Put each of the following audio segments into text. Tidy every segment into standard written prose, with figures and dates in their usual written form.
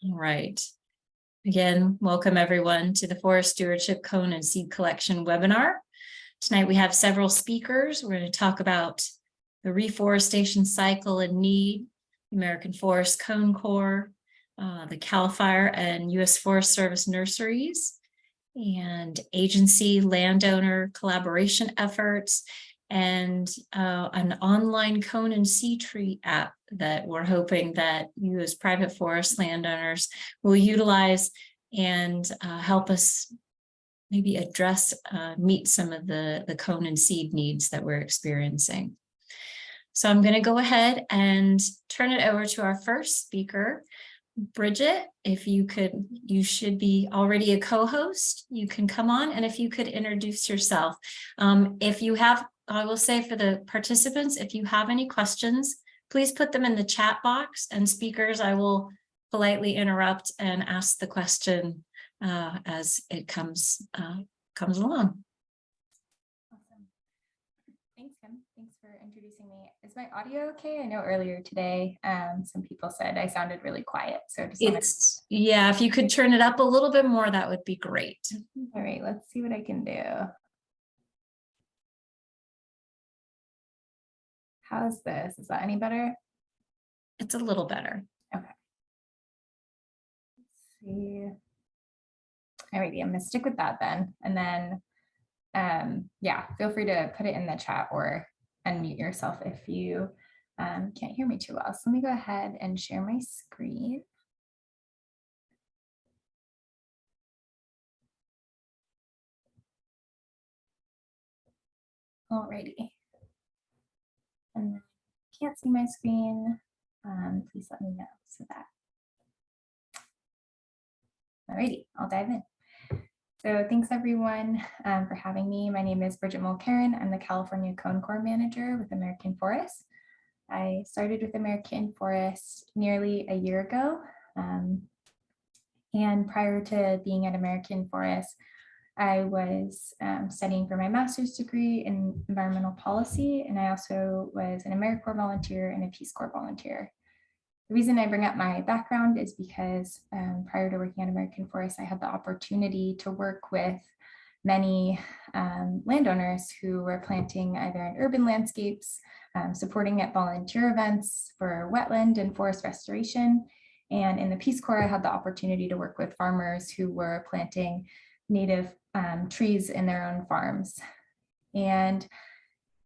All right. Again, welcome everyone to the Forest Stewardship Cone and Seed Collection webinar. Tonight we have several speakers. We're going to talk about the reforestation cycle and need, American Forest Cone Corps, the CAL FIRE and U.S. Forest Service nurseries, and agency landowner collaboration efforts, and an online cone and seed tree app that we're hoping that you as private forest landowners will utilize and help us maybe address, meet some of the cone and seed needs that we're experiencing. So I'm going to go ahead and turn it over to our first speaker, Bridget. If you could, you should be already a co-host. You can come on, and if you could introduce yourself. If you have, I will say for the participants, if you have any questions, please put them in the chat box, and speakers, I will politely interrupt and ask the question as it comes along. Awesome. Thanks, Kim. Thanks for introducing me. Is my audio okay? I know earlier today, some people said I sounded really quiet. So just yeah, if you could turn it up a little bit more, that would be great. All right, let's see what I can do. How's this? Is that any better? It's a little better. Okay. Let's see. Alrighty, I'm gonna stick with that then. And then, yeah, feel free to put it in the chat or unmute yourself if you can't hear me too well. So let me go ahead and share my screen. Alrighty. And then if you can't see my screen, please let me know so that. Alrighty, I'll dive in. So thanks everyone for having me. My name is Bridget Mulkerin. I'm the California Cone Corps Manager with American Forests. I started with American Forests nearly a year ago. And prior to being at American Forests, I was studying for my master's degree in environmental policy, and I also was an AmeriCorps volunteer and a Peace Corps volunteer. The reason I bring up my background is because prior to working at American Forests, I had the opportunity to work with many landowners who were planting either in urban landscapes, supporting at volunteer events for wetland and forest restoration. And in the Peace Corps, I had the opportunity to work with farmers who were planting native trees in their own farms. And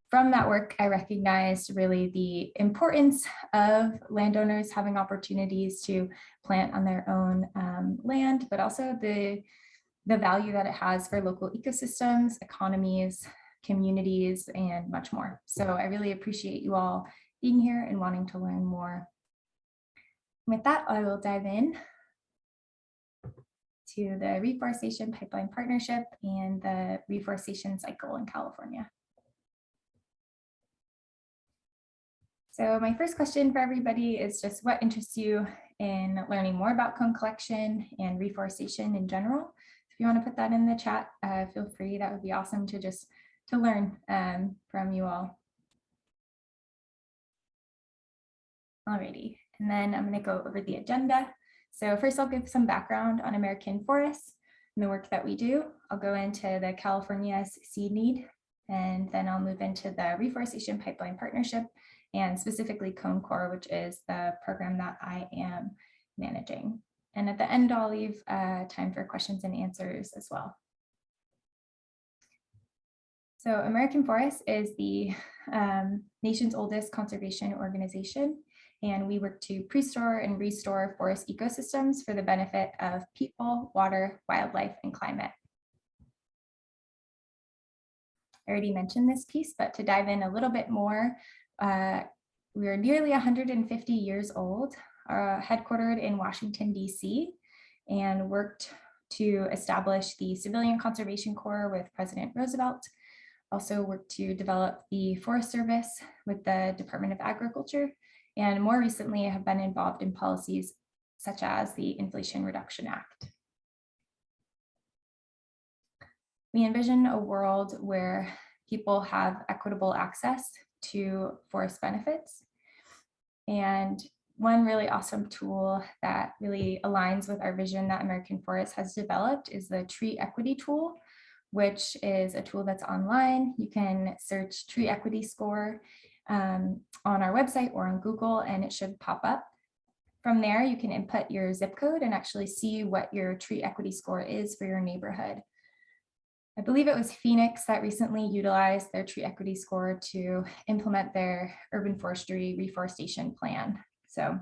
from that work, I recognized really the importance of landowners having opportunities to plant on their own land, but also the value that it has for local ecosystems, economies, communities, and much more. So I really appreciate you all being here and wanting to learn more. With that, I will dive in to the Reforestation Pipeline Partnership and the reforestation cycle in California. So my first question for everybody is just what interests you in learning more about cone collection and reforestation in general? If you want to put that in the chat, feel free. That would be awesome to just to learn from you all. Alrighty, and then I'm going to go over the agenda. So first I'll give some background on American Forests and the work that we do. I'll go into the California's seed need, and then I'll move into the Reforestation Pipeline Partnership and specifically Cone Corps, which is the program that I am managing. And at the end, I'll leave time for questions and answers as well. So American Forests is the nation's oldest conservation organization, and we work to pre-store and restore forest ecosystems for the benefit of people, water, wildlife, and climate. I already mentioned this piece, but to dive in a little bit more, we are nearly 150 years old, headquartered in Washington, D.C., and worked to establish the Civilian Conservation Corps with President Roosevelt. Also worked to develop the Forest Service with the Department of Agriculture, and more recently have been involved in policies such as the Inflation Reduction Act. We envision a world where people have equitable access to forest benefits. And one really awesome tool that really aligns with our vision that American Forest has developed is the tree equity tool, which is a tool that's online. You can search tree equity score on our website or on Google, and it should pop up. From there, you can input your zip code and actually see what your tree equity score is for your neighborhood. I believe it was Phoenix that recently utilized their tree equity score to implement their urban forestry reforestation plan. So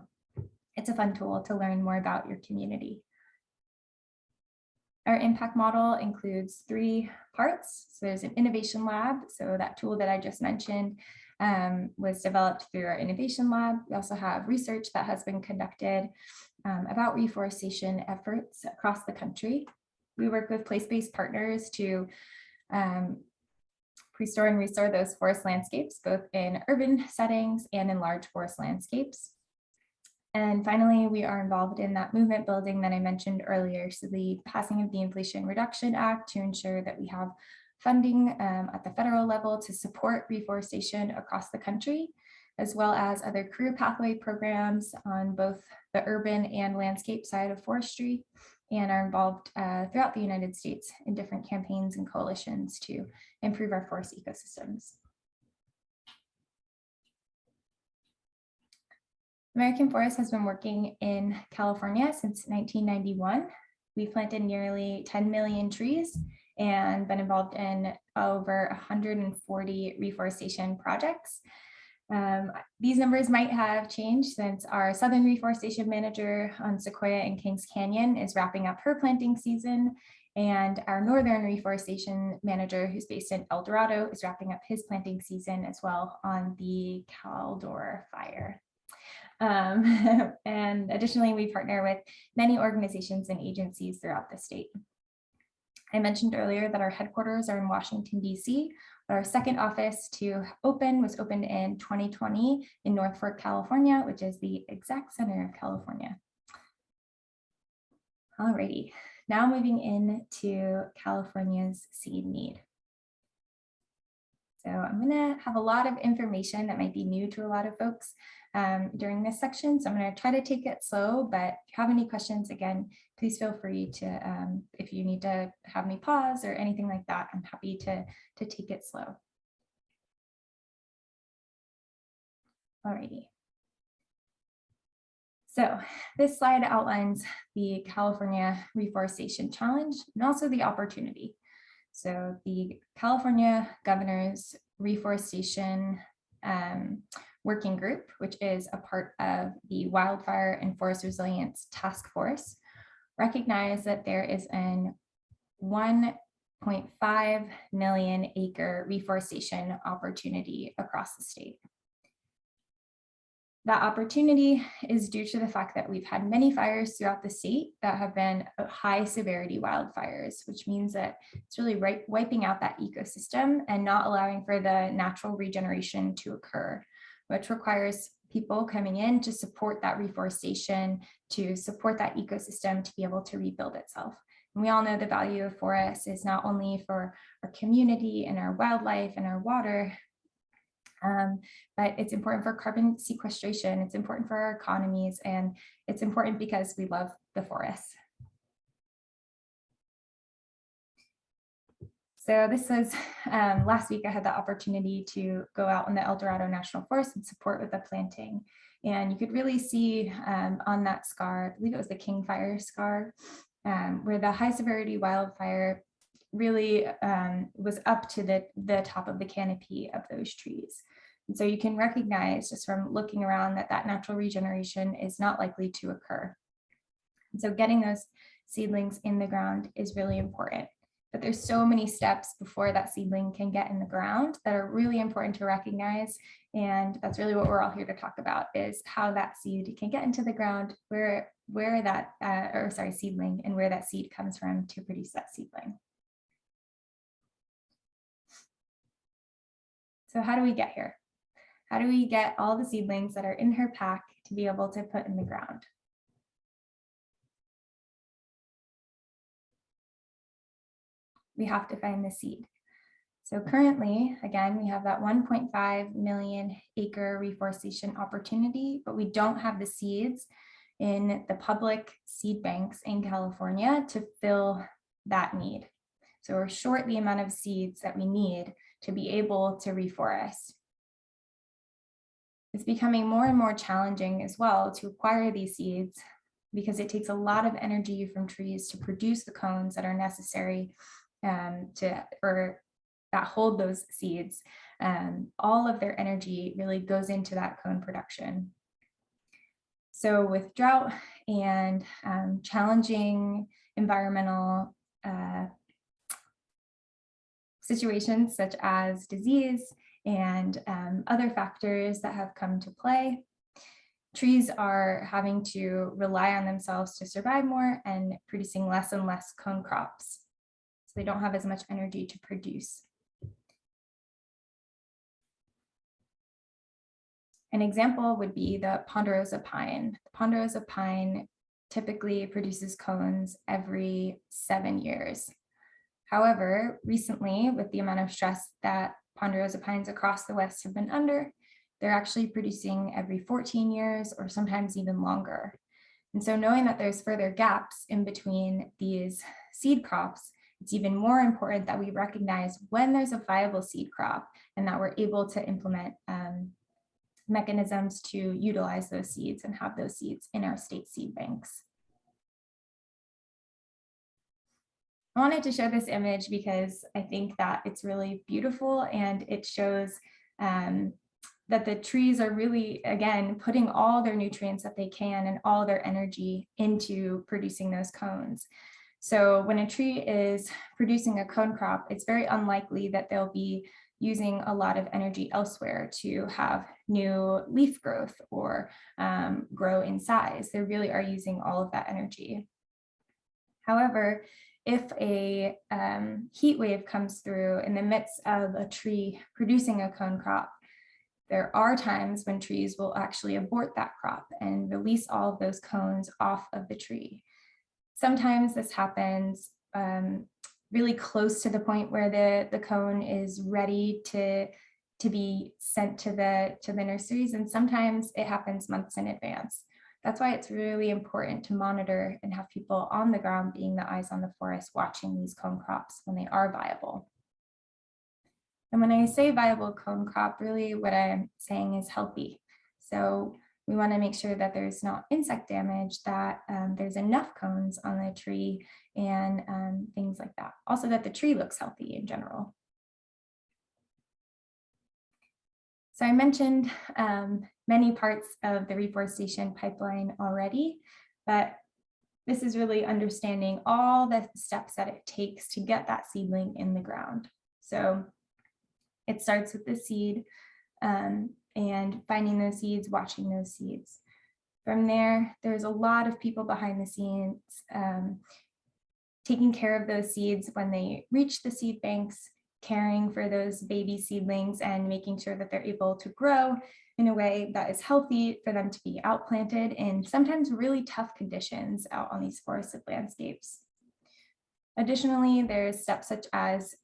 it's a fun tool to learn more about your community. Our impact model includes 3 parts. So there's an innovation lab. So that tool that I just mentioned was developed through our innovation lab. We also have research that has been conducted about reforestation efforts across the country. We work with place-based partners to restore and restore those forest landscapes, both in urban settings and in large forest landscapes. And finally, we are involved in that movement building that I mentioned earlier. So the passing of the Inflation Reduction Act to ensure that we have funding at the federal level to support reforestation across the country, as well as other career pathway programs on both the urban and landscape side of forestry, and are involved throughout the United States in different campaigns and coalitions to improve our forest ecosystems. American Forest has been working in California since 1991. We've planted nearly 10 million trees and been involved in over 140 reforestation projects. These numbers might have changed since our Southern Reforestation Manager on Sequoia and Kings Canyon is wrapping up her planting season, and our Northern Reforestation Manager, who's based in El Dorado, is wrapping up his planting season as well on the Caldor fire. And additionally, we partner with many organizations and agencies throughout the state. I mentioned earlier that our headquarters are in Washington, D.C., but our second office to open was opened in 2020 in North Fork, California, which is the exact center of California. Alrighty, now moving into California's seed need. So I'm going to have a lot of information that might be new to a lot of folks during this section. So I'm going to try to take it slow, but if you have any questions, again, please feel free to, if you need to have me pause or anything like that, I'm happy to take it slow. Alrighty. So this slide outlines the California Reforestation Challenge and also the opportunity. So the California Governor's Reforestation Working Group, which is a part of the Wildfire and Forest Resilience Task Force, recognized that there is an 1.5 million acre reforestation opportunity across the state. That opportunity is due to the fact that we've had many fires throughout the state that have been high severity wildfires, which means that it's really wiping out that ecosystem and not allowing for the natural regeneration to occur, which requires people coming in to support that reforestation, to support that ecosystem to be able to rebuild itself. And we all know the value of forests is not only for our community and our wildlife and our water, but it's important for carbon sequestration, it's important for our economies, and it's important because we love the forests. So this was, last week I had the opportunity to go out in the El Dorado National Forest and support with the planting. And you could really see on that scar, I believe it was the King Fire scar, where the high severity wildfire really was up to the top of the canopy of those trees. And so you can recognize just from looking around that that natural regeneration is not likely to occur. And so getting those seedlings in the ground is really important. But there's so many steps before that seedling can get in the ground that are really important to recognize. And that's really what we're all here to talk about, is how that seed can get into the ground, where that, seedling, and where that seed comes from to produce that seedling. So how do we get here? How do we get all the seedlings that are in her pack to be able to put in the ground? We have to find the seed. So currently, again, we have that 1.5 million acre reforestation opportunity, but we don't have the seeds in the public seed banks in California to fill that need. So we're short the amount of seeds that we need to be able to reforest. It's becoming more and more challenging as well to acquire these seeds because it takes a lot of energy from trees to produce the cones that are necessary that hold those seeds. All of their energy really goes into that cone production. So with drought and challenging environmental situations such as disease and other factors that have come to play, trees are having to rely on themselves to survive more and producing less and less cone crops. So they don't have as much energy to produce. An example would be the ponderosa pine. The ponderosa pine typically produces cones every 7 years. However, recently, with the amount of stress that ponderosa pines across the West have been under, they're actually producing every 14 years or sometimes even longer. And so knowing that there's further gaps in between these seed crops, it's even more important that we recognize when there's a viable seed crop and that we're able to implement mechanisms to utilize those seeds and have those seeds in our state seed banks. I wanted to show this image because I think that it's really beautiful and it shows that the trees are really, again, putting all their nutrients that they can and all their energy into producing those cones. So when a tree is producing a cone crop, it's very unlikely that they'll be using a lot of energy elsewhere to have new leaf growth or grow in size. They really are using all of that energy. However, if a heat wave comes through in the midst of a tree producing a cone crop, there are times when trees will actually abort that crop and release all of those cones off of the tree. Sometimes this happens really close to the point where the cone is ready to be sent to the nurseries, and sometimes it happens months in advance. That's why it's really important to monitor and have people on the ground being the eyes on the forest watching these cone crops when they are viable. And when I say viable cone crop, really what I'm saying is healthy. So we want to make sure that there's not insect damage, that there's enough cones on the tree and things like that. Also that the tree looks healthy in general. So I mentioned many parts of the reforestation pipeline already, but this is really understanding all the steps that it takes to get that seedling in the ground. So it starts with the seed and finding those seeds, watching those seeds. From there, there's a lot of people behind the scenes taking care of those seeds when they reach the seed banks, caring for those baby seedlings and making sure that they're able to grow in a way that is healthy for them to be outplanted in sometimes really tough conditions out on these forested landscapes. Additionally, there's steps such as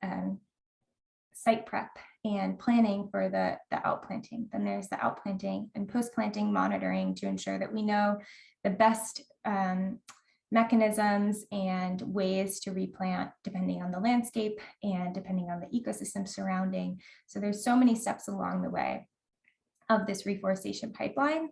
site prep and planning for the outplanting. Then there's the outplanting and post-planting monitoring to ensure that we know the best mechanisms and ways to replant depending on the landscape and depending on the ecosystem surrounding. So there's so many steps along the way of this reforestation pipeline.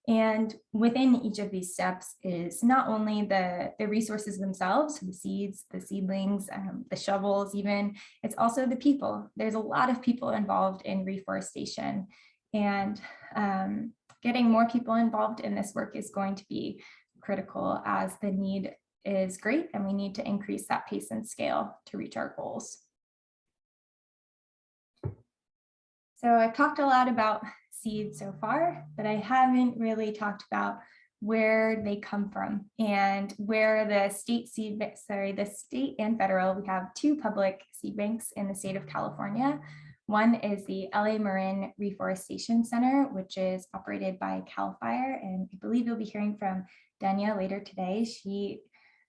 And within each of these steps is not only the resources themselves, the seeds, the seedlings, the shovels even, it's also the people. There's a lot of people involved in reforestation, and getting more people involved in this work is going to be critical as the need is great and we need to increase that pace and scale to reach our goals. So I've talked a lot about seeds so far, but I haven't really talked about where they come from and where the state and federal, we have two public seed banks in the state of California. One is the LA Moran Reforestation Center, which is operated by CAL FIRE, and I believe you'll be hearing from Denia later today. She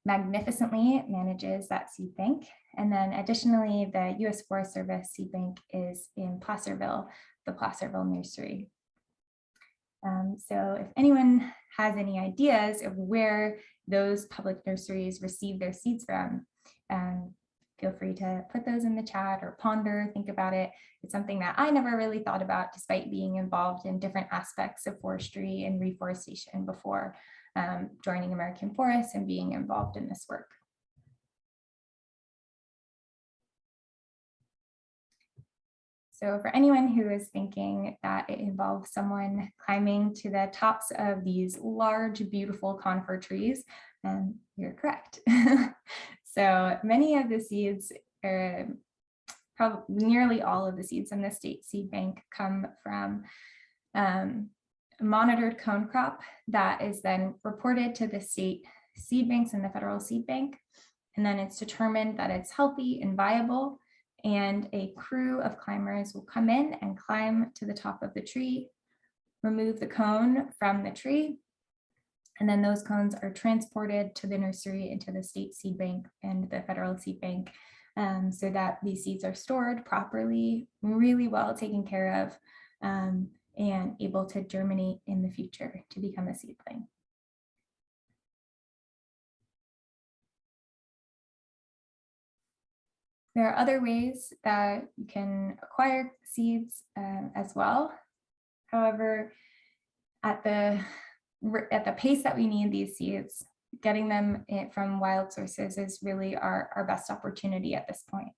magnificently manages that seed bank. And then additionally, the U.S. Forest Service seed bank is in Placerville, the Placerville Nursery. So if anyone has any ideas of where those public nurseries receive their seeds from, feel free to put those in the chat or ponder, think about it. It's something that I never really thought about, despite being involved in different aspects of forestry and reforestation before joining American Forests and being involved in this work. So for anyone who is thinking that it involves someone climbing to the tops of these large, beautiful conifer trees, you're correct. So many of the seeds, probably nearly all of the seeds in the state seed bank come from monitored cone crop that is then reported to the state seed banks and the federal seed bank. And then it's determined that it's healthy and viable. And a crew of climbers will come in and climb to the top of the tree, remove the cone from the tree, and then those cones are transported to the nursery into the state seed bank and the federal seed bank, so that these seeds are stored properly, really well taken care of, and able to germinate in the future to become a seedling. There are other ways that you can acquire seeds as well. However, at the pace that we need these seeds, getting them from wild sources is really our best opportunity at this point.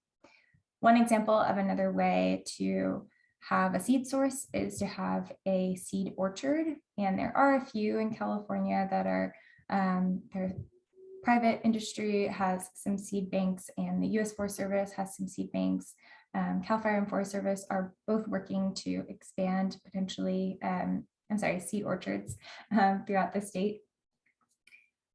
One example of another way to have a seed source is to have a seed orchard. And there are a few in California that are private industry has some seed banks, and the U.S. Forest Service has some seed banks. CAL FIRE and Forest Service are both working to expand potentially, seed orchards throughout the state.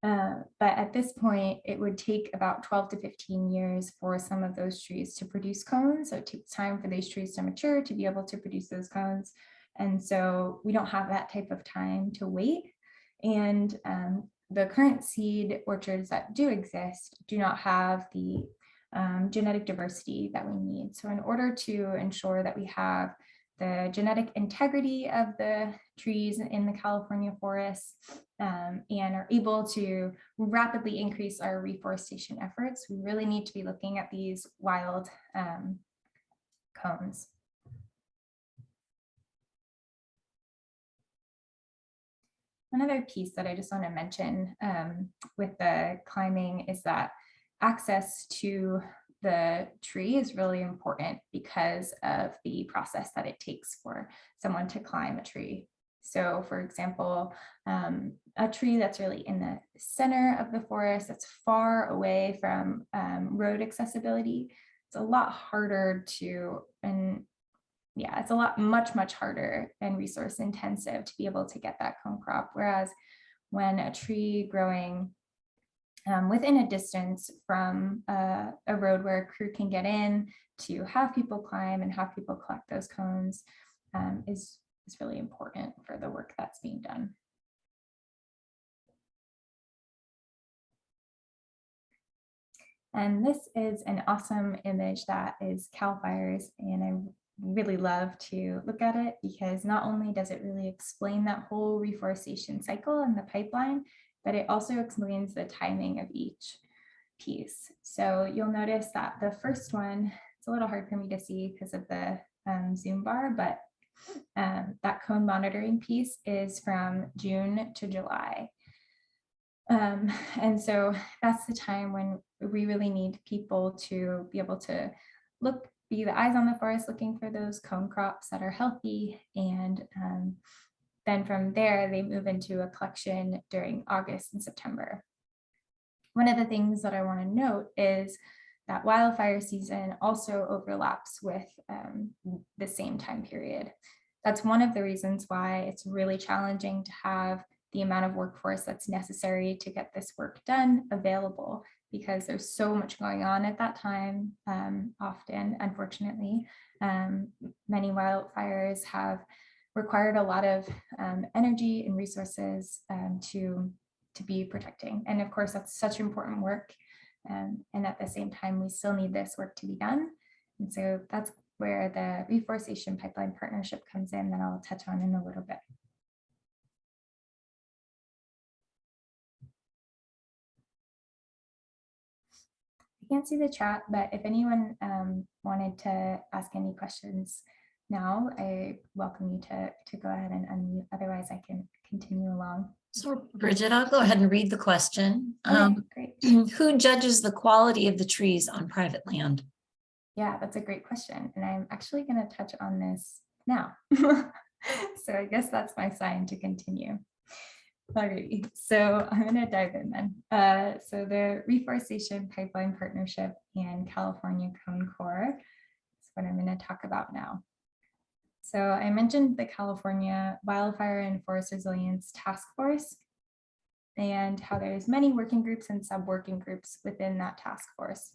But at this point, it would take about 12 to 15 years for some of those trees to produce cones. So it takes time for these trees to mature to be able to produce those cones. And so we don't have that type of time to wait. And the current seed orchards that do exist do not have the genetic diversity that we need. So in order to ensure that we have the genetic integrity of the trees in the California forests and are able to rapidly increase our reforestation efforts, we really need to be looking at these wild cones. Another piece that I just want to mention with the climbing is that access to the tree is really important because of the process that it takes for someone to climb a tree. So for example, a tree that's really in the center of the forest, that's far away from road accessibility, it's a lot harder to, it's a lot much harder and resource intensive to be able to get that cone crop. Whereas when a tree growing within a distance from a road where a crew can get in to have people climb and have people collect those cones is really important for the work that's being done. And this is an awesome image that is CAL FIRE's, and I really love to look at it because not only does it really explain that whole reforestation cycle and the pipeline, but it also explains the timing of each piece. So you'll notice that the first one, it's a little hard for me to see because of the zoom bar, but that cone monitoring piece is from June to July. And so that's the time when we really need people to be able to be the eyes on the forest, looking for those cone crops that are healthy. And then from there, they move into a collection during August and September. One of the things that I want to note is that wildfire season also overlaps with the same time period. That's one of the reasons why it's really challenging to have the amount of workforce that's necessary to get this work done available, because there's so much going on at that time. Often, unfortunately, many wildfires have required a lot of energy and resources to be protecting. And of course, that's such important work. And at the same time, we still need this work to be done. And so that's where the Reforestation Pipeline Partnership comes in that I'll touch on in a little bit. I can't see the chat, but if anyone wanted to ask any questions now, I welcome you to go ahead and unmute. Otherwise, I can continue along. So Bridget, I'll go ahead and read the question. Okay, great. Who judges the quality of the trees on private land? Yeah, that's a great question. And I'm actually going to touch on this now. So I guess that's my sign to continue. Alrighty, so I'm going to dive in then. So the Reforestation Pipeline Partnership and California Cone Corps is what I'm going to talk about now. So I mentioned the California Wildfire and Forest Resilience Task Force and how there's many working groups and sub-working groups within that task force.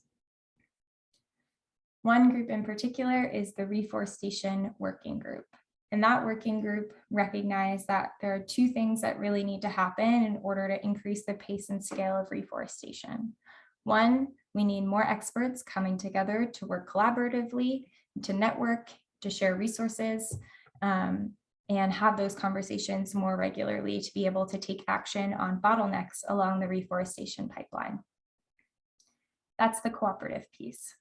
One group in particular is the Reforestation Working Group. And that working group recognized that there are two things that really need to happen in order to increase the pace and scale of reforestation. One, we need more experts coming together to work collaboratively, to network, to share resources, and have those conversations more regularly to be able to take action on bottlenecks along the reforestation pipeline. That's the cooperative piece.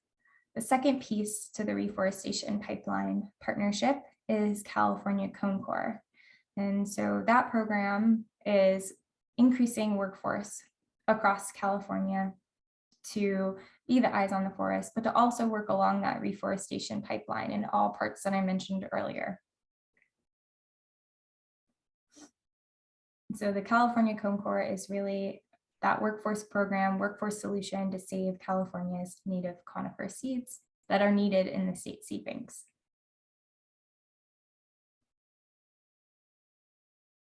The second piece to the Reforestation Pipeline Partnership is California Cone Corps. And so that program is increasing workforce across California to be the eyes on the forest, but to also work along that reforestation pipeline in all parts that I mentioned earlier. So the California Cone Corps is really that workforce program, workforce solution to save California's native conifer seeds that are needed in the state seed banks.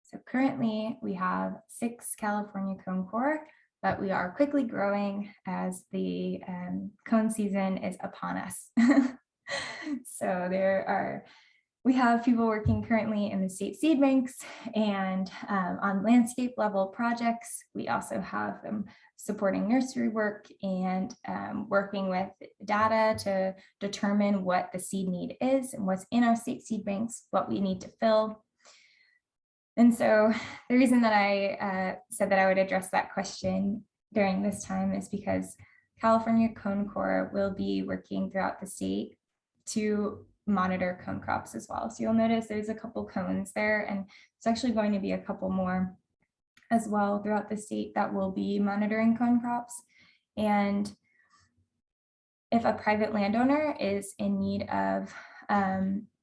So currently we have 6 California Cone Corps, but we are quickly growing as the cone season is upon us. So we have people working currently in the state seed banks and on landscape level projects. We also have them supporting nursery work and working with data to determine what the seed need is and what's in our state seed banks, what we need to fill. And so the reason that I said that I would address that question during this time is because California Cone Corps will be working throughout the state to monitor cone crops as well. So you'll notice there's a couple cones there, and it's actually going to be a couple more as well throughout the state that will be monitoring cone crops. And if a private landowner is in need of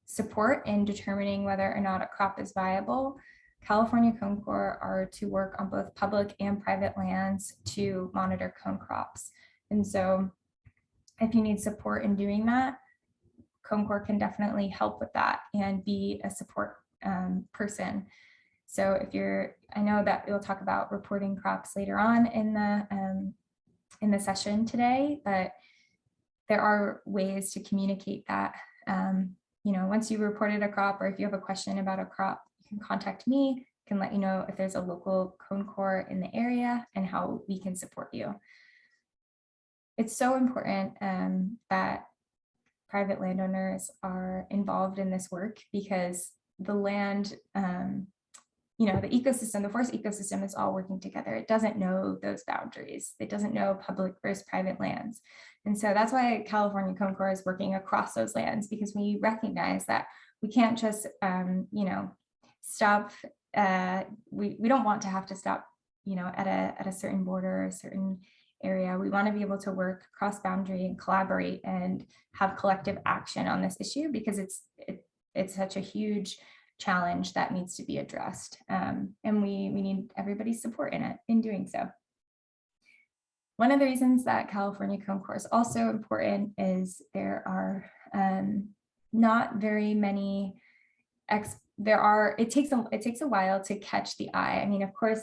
support in determining whether or not a crop is viable, California Cone Corps are to work on both public and private lands to monitor cone crops. And so if you need support in doing that, Cone Corps can definitely help with that and be a support person. So if I know that we'll talk about reporting crops later on in the session today, but there are ways to communicate that. Once you reported a crop, or if you have a question about a crop, you can contact me, can let you know if there's a local Cone Corps in the area and how we can support you. It's so important that private landowners are involved in this work because the land, the ecosystem, the forest ecosystem is all working together. It doesn't know those boundaries. It doesn't know public versus private lands. And so that's why California Cone Corps is working across those lands, because we recognize that we can't just, stop. We don't want to have to stop, at a certain border, a certain area. We want to be able to work cross boundary and collaborate and have collective action on this issue, because it's such a huge challenge that needs to be addressed. And we need everybody's support in doing so. One of the reasons that California Cone Corps is also important is there are not very many it takes a while to catch the eye. I mean, of course,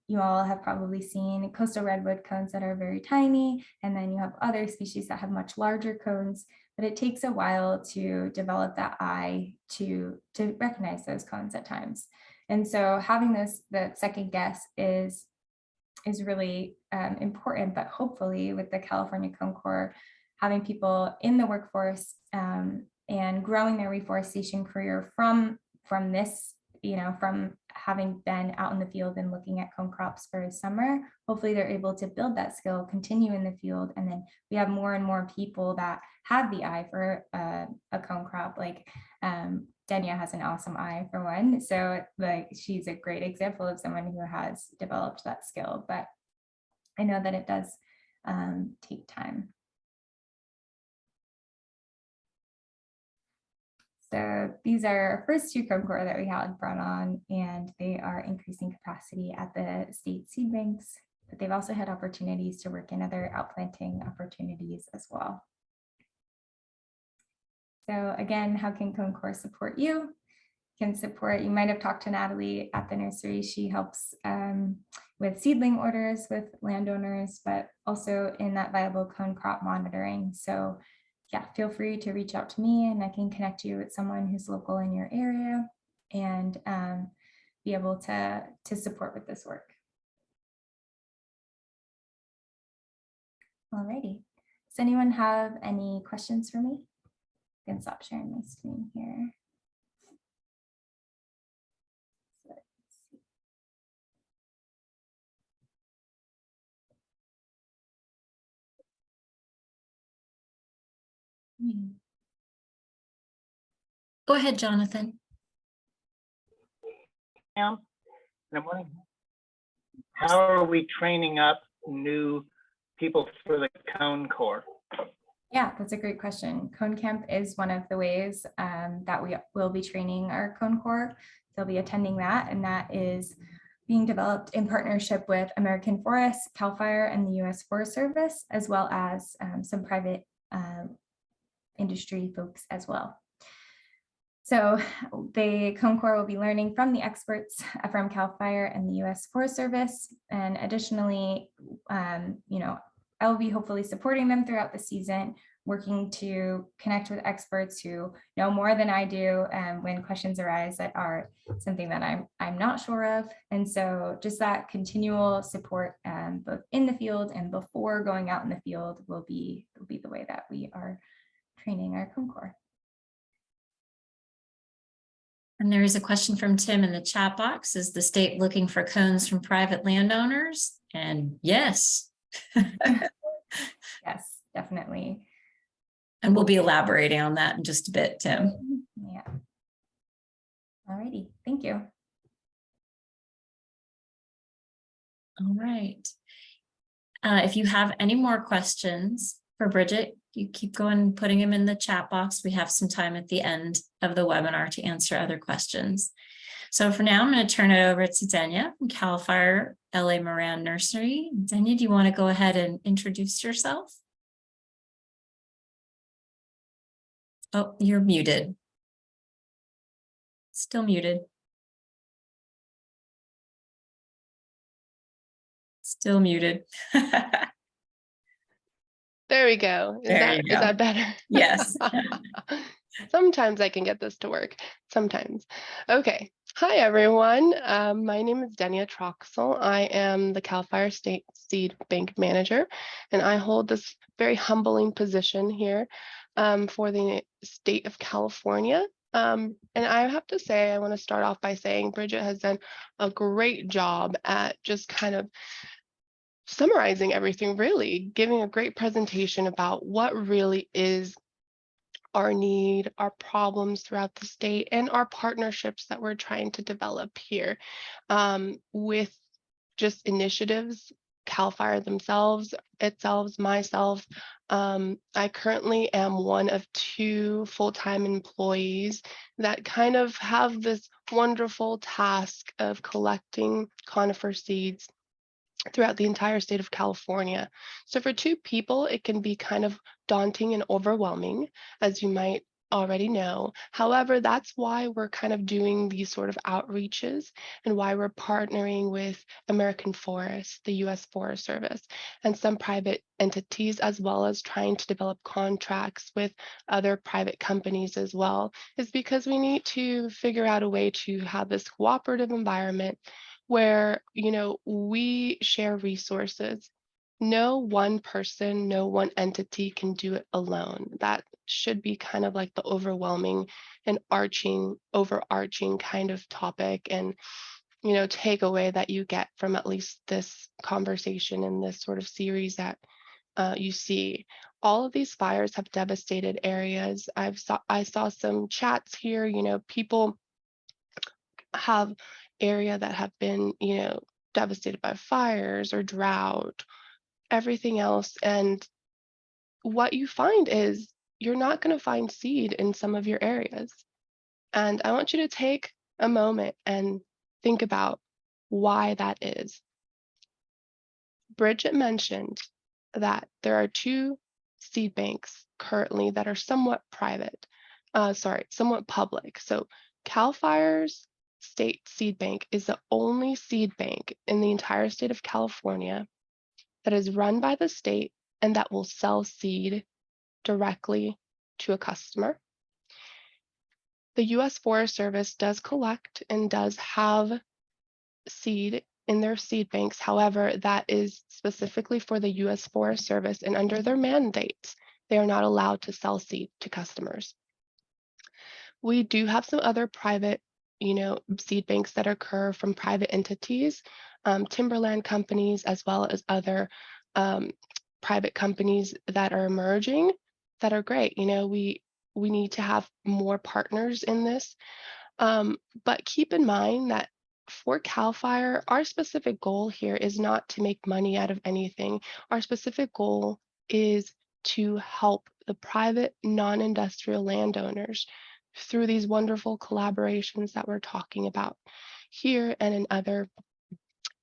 you all have probably seen coastal redwood cones that are very tiny, and then you have other species that have much larger cones, but it takes a while to develop that eye to recognize those cones at times. And so having that second guess is is really important, but hopefully with the California Cone Corps, having people in the workforce and growing their reforestation career from this, from having been out in the field and looking at cone crops for a summer, hopefully they're able to build that skill, continue in the field, and then we have more and more people that have the eye for a cone crop. Like Denia has an awesome eye for one, so like she's a great example of someone who has developed that skill, but I know that it does take time. So these are our first 2 cone corps that we had brought on, and they are increasing capacity at the state seed banks, but they've also had opportunities to work in other outplanting opportunities as well. So again, how can cone corps support you? You might have talked to Natalie at the nursery. She helps with seedling orders with landowners, but also in that viable cone crop monitoring. So yeah, feel free to reach out to me and I can connect you with someone who's local in your area and be able to support with this work. Alrighty. Does anyone have any questions for me? I can stop sharing my screen here. Go ahead, Jonathan. I'm wondering, how are we training up new people for the Cone Corps? Yeah, that's a great question. Cone Camp is one of the ways that we will be training our Cone Corps. They'll be attending that, and that is being developed in partnership with American Forests, CAL FIRE, and the U.S. Forest Service, as well as some private industry folks as well. So the Cone Corps will be learning from the experts from CAL FIRE and the U.S. Forest Service, and additionally, I will be hopefully supporting them throughout the season, working to connect with experts who know more than I do when questions arise that are something that I'm not sure of. And so just that continual support both in the field and before going out in the field will be the way that we are training our Cone Corps. And there is a question from Tim in the chat box. Is the state looking for cones from private landowners? And yes. Yes, definitely. And we'll be elaborating on that in just a bit, Tim. Yeah. All righty. Thank you. All right. If you have any more questions for Bridget, you keep going, putting them in the chat box. We have some time at the end of the webinar to answer other questions. So for now, I'm going to turn it over to Denia from CAL FIRE LA Moran Nursery. Denia, do you want to go ahead and introduce yourself? Oh, you're muted. Still muted. Still muted. There we go. Is that better? Yes. Sometimes I can get this to work. Sometimes. Okay. Hi, everyone. My name is Denia Troxell. I am the CAL FIRE State Seed Bank Manager, and I hold this very humbling position here for the state of California. And I have to say, I want to start off by saying Bridget has done a great job at just kind of summarizing everything, really giving a great presentation about what really is our need, our problems throughout the state, and our partnerships that we're trying to develop here with just initiatives, CAL FIRE themselves, myself. I currently am one of 2 full-time employees that kind of have this wonderful task of collecting conifer seeds throughout the entire state of California. So for 2 people, it can be kind of daunting and overwhelming, as you might already know. However, that's why we're kind of doing these sort of outreaches and why we're partnering with American Forests, the U.S. Forest Service, and some private entities, as well as trying to develop contracts with other private companies as well, is because we need to figure out a way to have this cooperative environment where, we share resources. No one person, no one entity can do it alone. That should be kind of like the overwhelming and overarching kind of topic and, takeaway that you get from at least this conversation and this sort of series that you see. All of these fires have devastated areas. I saw some chats here, people have area that have been, devastated by fires or drought, everything else. And what you find is you're not going to find seed in some of your areas. And I want you to take a moment and think about why that is. Bridget mentioned that there are 2 seed banks currently that are somewhat somewhat public. So CAL FIRE's State Seed Bank is the only seed bank in the entire state of California that is run by the state and that will sell seed directly to a customer. The U.S. Forest Service does collect and does have seed in their seed banks. However, that is specifically for the U.S. Forest Service, and under their mandates, they are not allowed to sell seed to customers. We do have some other private, seed banks that occur from private entities, timberland companies, as well as other private companies that are emerging that are great. We need to have more partners in this. But keep in mind that for CAL FIRE, our specific goal here is not to make money out of anything. Our specific goal is to help the private non-industrial landowners through these wonderful collaborations that we're talking about here and in other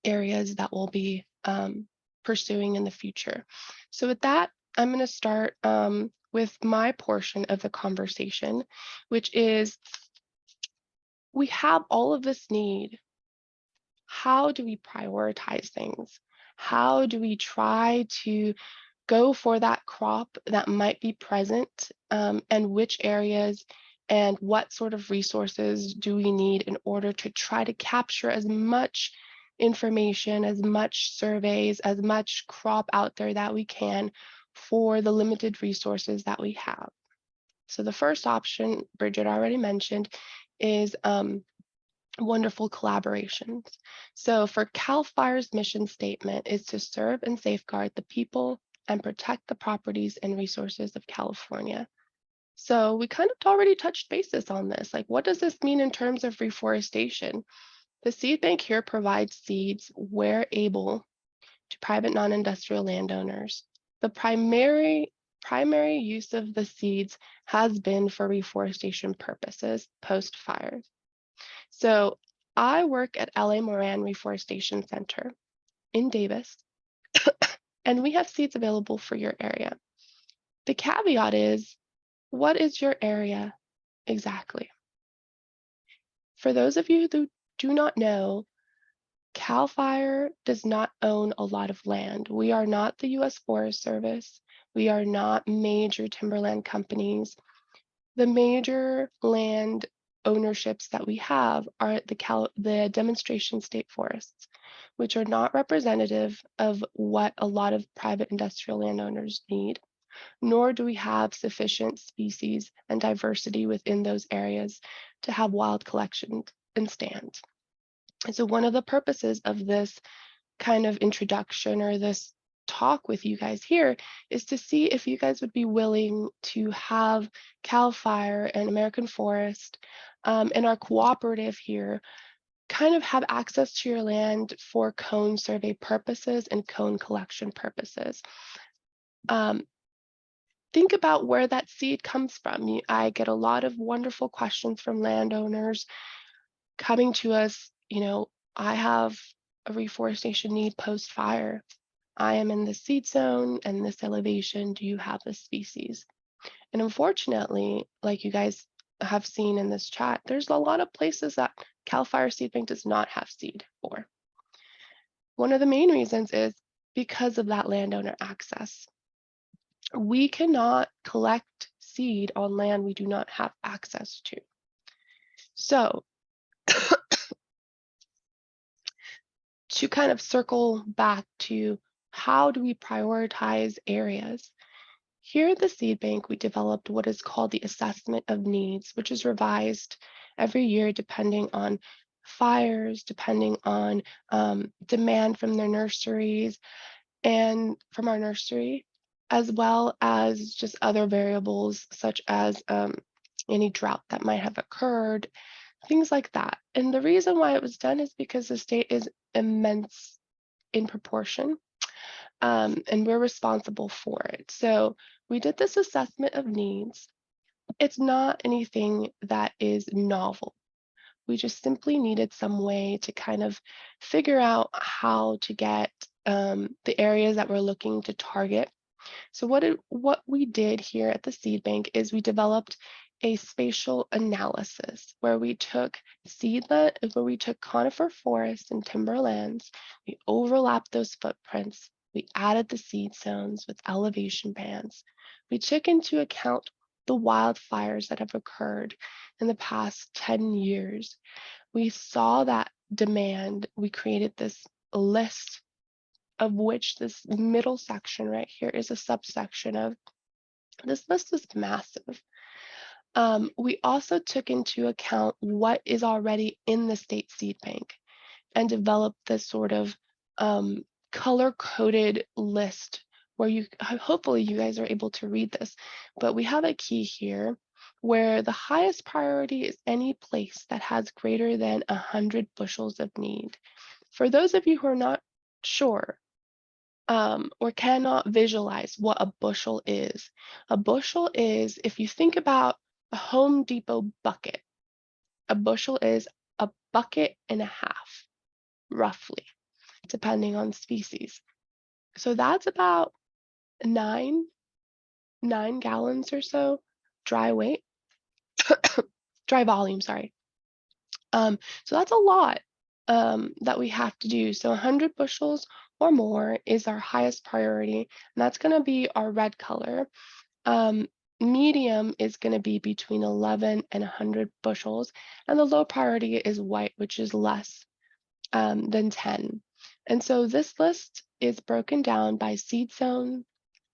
areas that we'll be pursuing in the future. So with that, I'm going to start with my portion of the conversation, which is we have all of this need. How do we prioritize things? How do we try to go for that crop that might be present, and which areas and what sort of resources do we need in order to try to capture as much information, as much surveys, as much crop out there that we can for the limited resources that we have. So the first option, Bridget already mentioned, is wonderful collaborations. So for CAL FIRE's mission statement is to serve and safeguard the people and protect the properties and resources of California. So we kind of already touched bases on this. Like, what does this mean in terms of reforestation? The seed bank here provides seeds where able to private non-industrial landowners. The primary use of the seeds has been for reforestation purposes post-fires. So I work at LA Moran Reforestation Center in Davis, and we have seeds available for your area. The caveat is, what is your area exactly? For those of you who do not know, CAL FIRE does not own a lot of land. We are not the U.S. Forest Service. We are not major timberland companies. The major land ownerships that we have are the demonstration state forests, which are not representative of what a lot of private industrial landowners need, nor do we have sufficient species and diversity within those areas to have wild collections and stands. And so one of the purposes of this kind of introduction or this talk with you guys here is to see if you guys would be willing to have CAL FIRE and American Forest and our cooperative here kind of have access to your land for cone survey purposes and cone collection purposes. Think about where that seed comes from. I get a lot of wonderful questions from landowners coming to us. I have a reforestation need post-fire. I am in the seed zone and this elevation. Do you have this species? And unfortunately, like you guys have seen in this chat, there's a lot of places that CAL FIRE Seed Bank does not have seed for. One of the main reasons is because of that landowner access. We cannot collect seed on land we do not have access to. So to kind of circle back to how do we prioritize areas. Here at the seed bank, we developed what is called the assessment of needs, which is revised every year depending on fires, depending on demand from their nurseries and from our nursery, as well as just other variables such as any drought that might have occurred, things like that. And the reason why it was done is because the state is immense in proportion, and we're responsible for it. So we did this assessment of needs. It's not anything that is novel. We just simply needed some way to kind of figure out how to get the areas that we're looking to target. So what we did here at the seed bank is we developed a spatial analysis where we took conifer forests and timberlands, we overlapped those footprints, we added the seed zones with elevation bands. We took into account the wildfires that have occurred in the past 10 years. We saw that demand, we created this list of which this middle section right here is a subsection of. This list is massive. We also took into account what is already in the state seed bank and developed this sort of color-coded list where hopefully you guys are able to read this, but we have a key here where the highest priority is any place that has greater than 100 bushels of need. For those of you who are not sure or cannot visualize what a bushel is if you think about a Home Depot bucket, a bushel is a bucket and a half, roughly, depending on species. So that's about nine gallons or so dry weight, dry volume, sorry. So that's a lot that we have to do. So 100 bushels or more is our highest priority, and that's going to be our red color. Medium is going to be between 11 and 100 bushels, and the low priority is white, which is less than 10. And so this list is broken down by seed zone,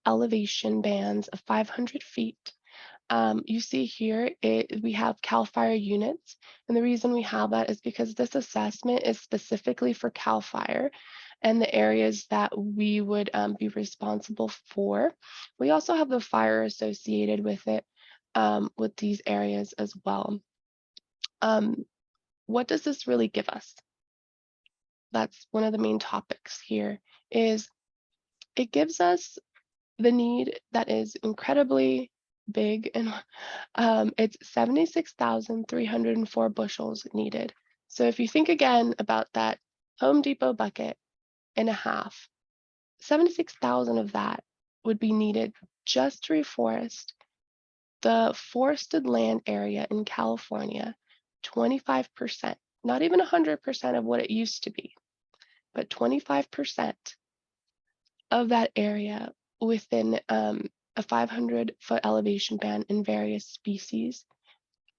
elevation bands of 500 feet. You see here, we have CAL FIRE units, and the reason we have that is because this assessment is specifically for CAL FIRE and the areas that we would be responsible for. We also have the fire associated with it, with these areas as well. What does this really give us? That's one of the main topics here, is it gives us the need that is incredibly big, and it's 76,304 bushels needed. So if you think again about that Home Depot bucket and a half, 76,000 of that would be needed just to reforest the forested land area in California, 25%, not even 100% of what it used to be, but 25% of that area within a 500-foot elevation band in various species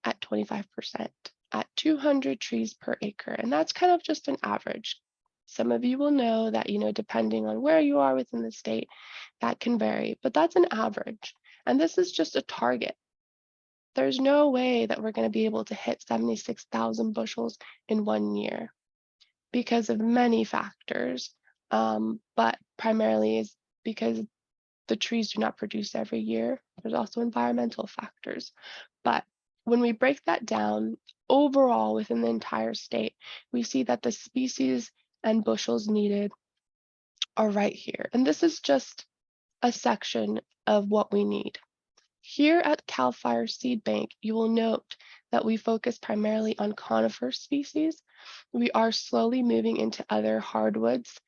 at 25%, at 200 trees per acre. And that's kind of just an average. Some of you will know that, depending on where you are within the state, that can vary, but that's an average. And this is just a target. There's no way that we're going to be able to hit 76,000 bushels in 1 year because of many factors, but primarily is because the trees do not produce every year. There's also environmental factors. But when we break that down overall within the entire state, we see that the species and bushels needed are right here. And this is just a section of what we need. Here at CAL FIRE Seed Bank, you will note that we focus primarily on conifer species. We are slowly moving into other hardwoods,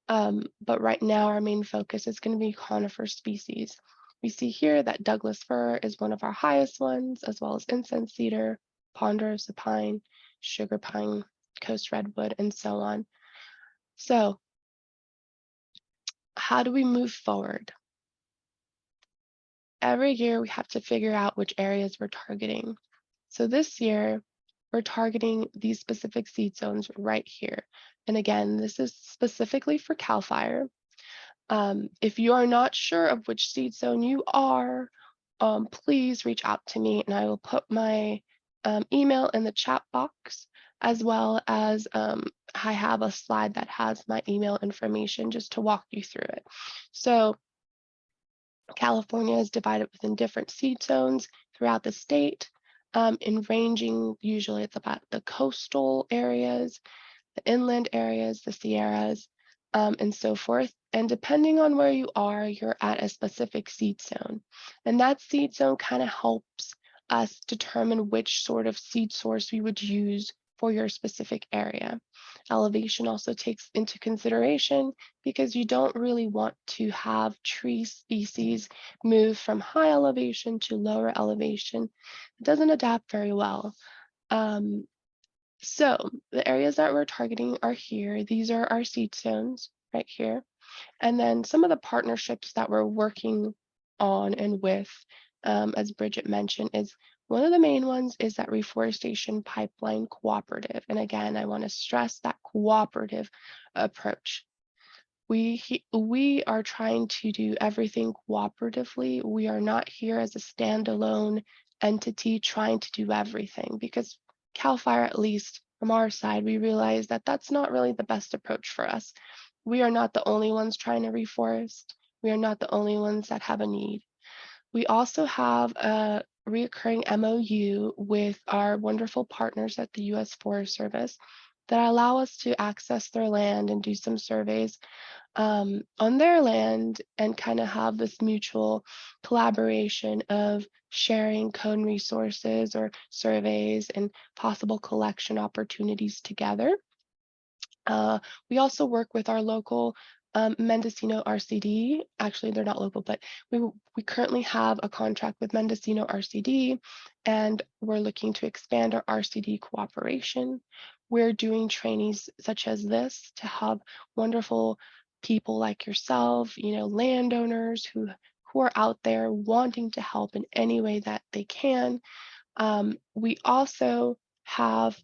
but right now our main focus is going to be conifer species. We see here that Douglas fir is one of our highest ones, as well as incense cedar, ponderosa pine, sugar pine, coast redwood, and so on. So how do we move forward? Every year we have to figure out which areas we're targeting. So this year we're targeting these specific seed zones right here. And again, this is specifically for CAL FIRE. If you are not sure of which seed zone you are, please reach out to me and I will put my email in the chat box, as well as I have a slide that has my email information just to walk you through it. So California is divided within different seed zones throughout the state, in ranging, usually it's about the coastal areas, the inland areas, the Sierras, and so forth. And depending on where you are, you're at a specific seed zone. And that seed zone kind of helps us determine which sort of seed source we would use for your specific area. Elevation also takes into consideration because you don't really want to have tree species move from high elevation to lower elevation. It doesn't adapt very well. So the areas that we're targeting are here. These are our seed zones right here. And then some of the partnerships that we're working on and with, as Bridget mentioned, is one of the main ones is that Reforestation Pipeline Cooperative. And again, I want to stress that cooperative approach. We are trying to do everything cooperatively. We are not here as a standalone entity trying to do everything, because CAL FIRE, at least from our side, we realize that that's not really the best approach for us. We are not the only ones trying to reforest. We are not the only ones that have a need. We also have a recurring MOU with our wonderful partners at the U.S. Forest Service that allow us to access their land and do some surveys on their land and kind of have this mutual collaboration of sharing cone resources or surveys and possible collection opportunities together. We also work with our local Mendocino RCD. Actually, they're not local, but we currently have a contract with Mendocino RCD, and we're looking to expand our RCD cooperation. We're doing trainings such as this to have wonderful people like yourself, landowners who are out there wanting to help in any way that they can. We also have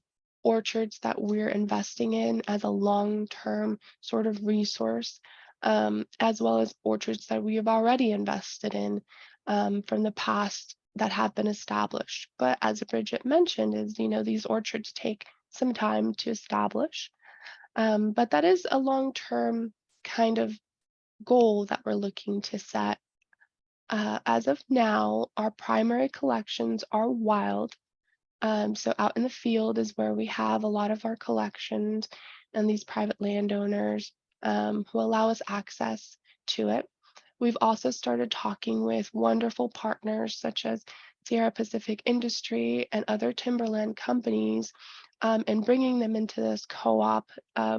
orchards that we're investing in as a long-term sort of resource, as well as orchards that we have already invested in from the past that have been established. But as Bridget mentioned, these orchards take some time to establish. But that is a long-term kind of goal that we're looking to set. As of now, our primary collections are wild. So out in the field is where we have a lot of our collections and these private landowners who allow us access to it. We've also started talking with wonderful partners such as Sierra Pacific Industry and other timberland companies, and bringing them into this co-op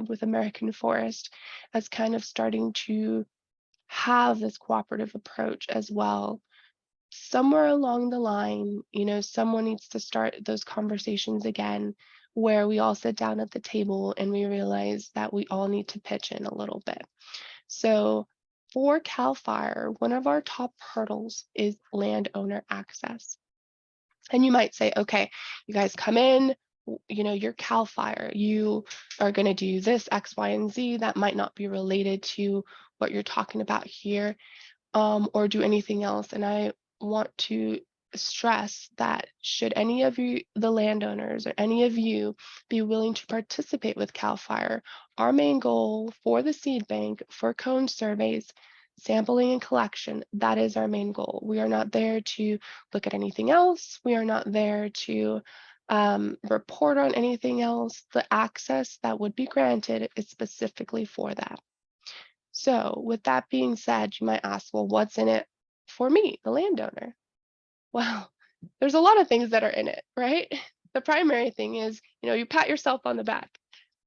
with American Forest as kind of starting to have this cooperative approach as well. Somewhere along the line, someone needs to start those conversations again where we all sit down at the table and we realize that we all need to pitch in a little bit. So for CAL FIRE, one of our top hurdles is landowner access. And you might say, okay, you guys come in, you're CAL FIRE, you are going to do this X, Y, and Z that might not be related to what you're talking about here, or do anything else. And I want to stress that should any of you, the landowners, or any of you be willing to participate with CAL FIRE, our main goal for the seed bank, for cone surveys, sampling and collection, that is our main goal. We are not there to look at anything else. We are not there to report on anything else. The access that would be granted is specifically for that. So with that being said, you might ask, well, what's in it for me, the landowner? Well, there's a lot of things that are in it, right? The primary thing is, you pat yourself on the back,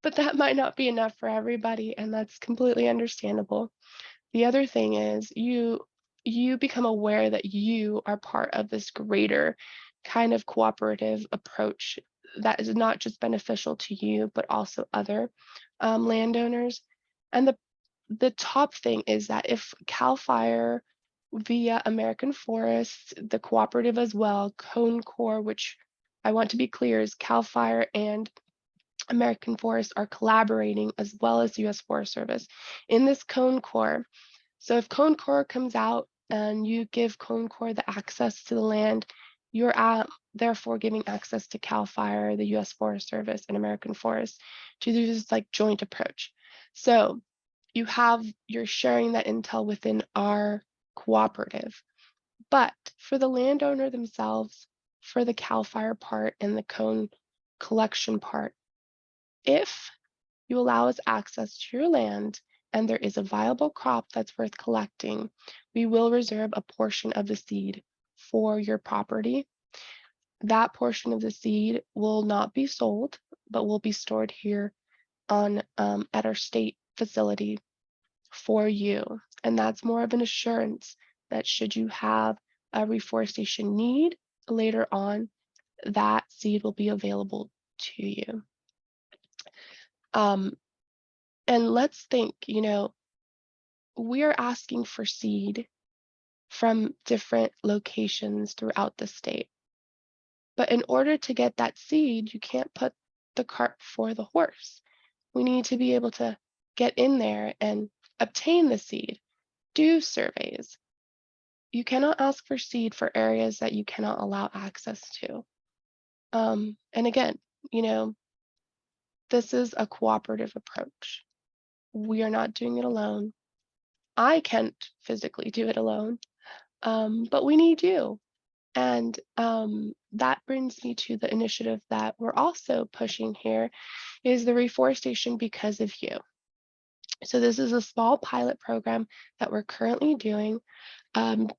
but that might not be enough for everybody, and that's completely understandable. The other thing is you become aware that you are part of this greater kind of cooperative approach that is not just beneficial to you, but also other landowners. And the top thing is that if CAL FIRE via American Forests, the cooperative as well, Cone Core, which I want to be clear, is CAL FIRE and American Forests are collaborating, as well as the U.S. Forest Service, in this Cone Core. So if Cone Core comes out and you give Cone Core the access to the land, you're therefore giving access to CAL FIRE, the U.S. Forest Service, and American Forests to do this like joint approach. So you're sharing that intel within our cooperative. But for the landowner themselves, for the CAL FIRE part and the cone collection part, if you allow us access to your land and there is a viable crop that's worth collecting, we will reserve a portion of the seed for your property. That portion of the seed will not be sold, but will be stored here on at our state facility for you. And that's more of an assurance that should you have a reforestation need later on, that seed will be available to you. And let's think, we are asking for seed from different locations throughout the state. But in order to get that seed, you can't put the cart before the horse. We need to be able to get in there and obtain the seed, do surveys. You cannot ask for seed for areas that you cannot allow access to. And again, this is a cooperative approach. We are not doing it alone. I can't physically do it alone, but we need you. And that brings me to the initiative that we're also pushing here, is the Reforestation Because of You. So this is a small pilot program that we're currently doing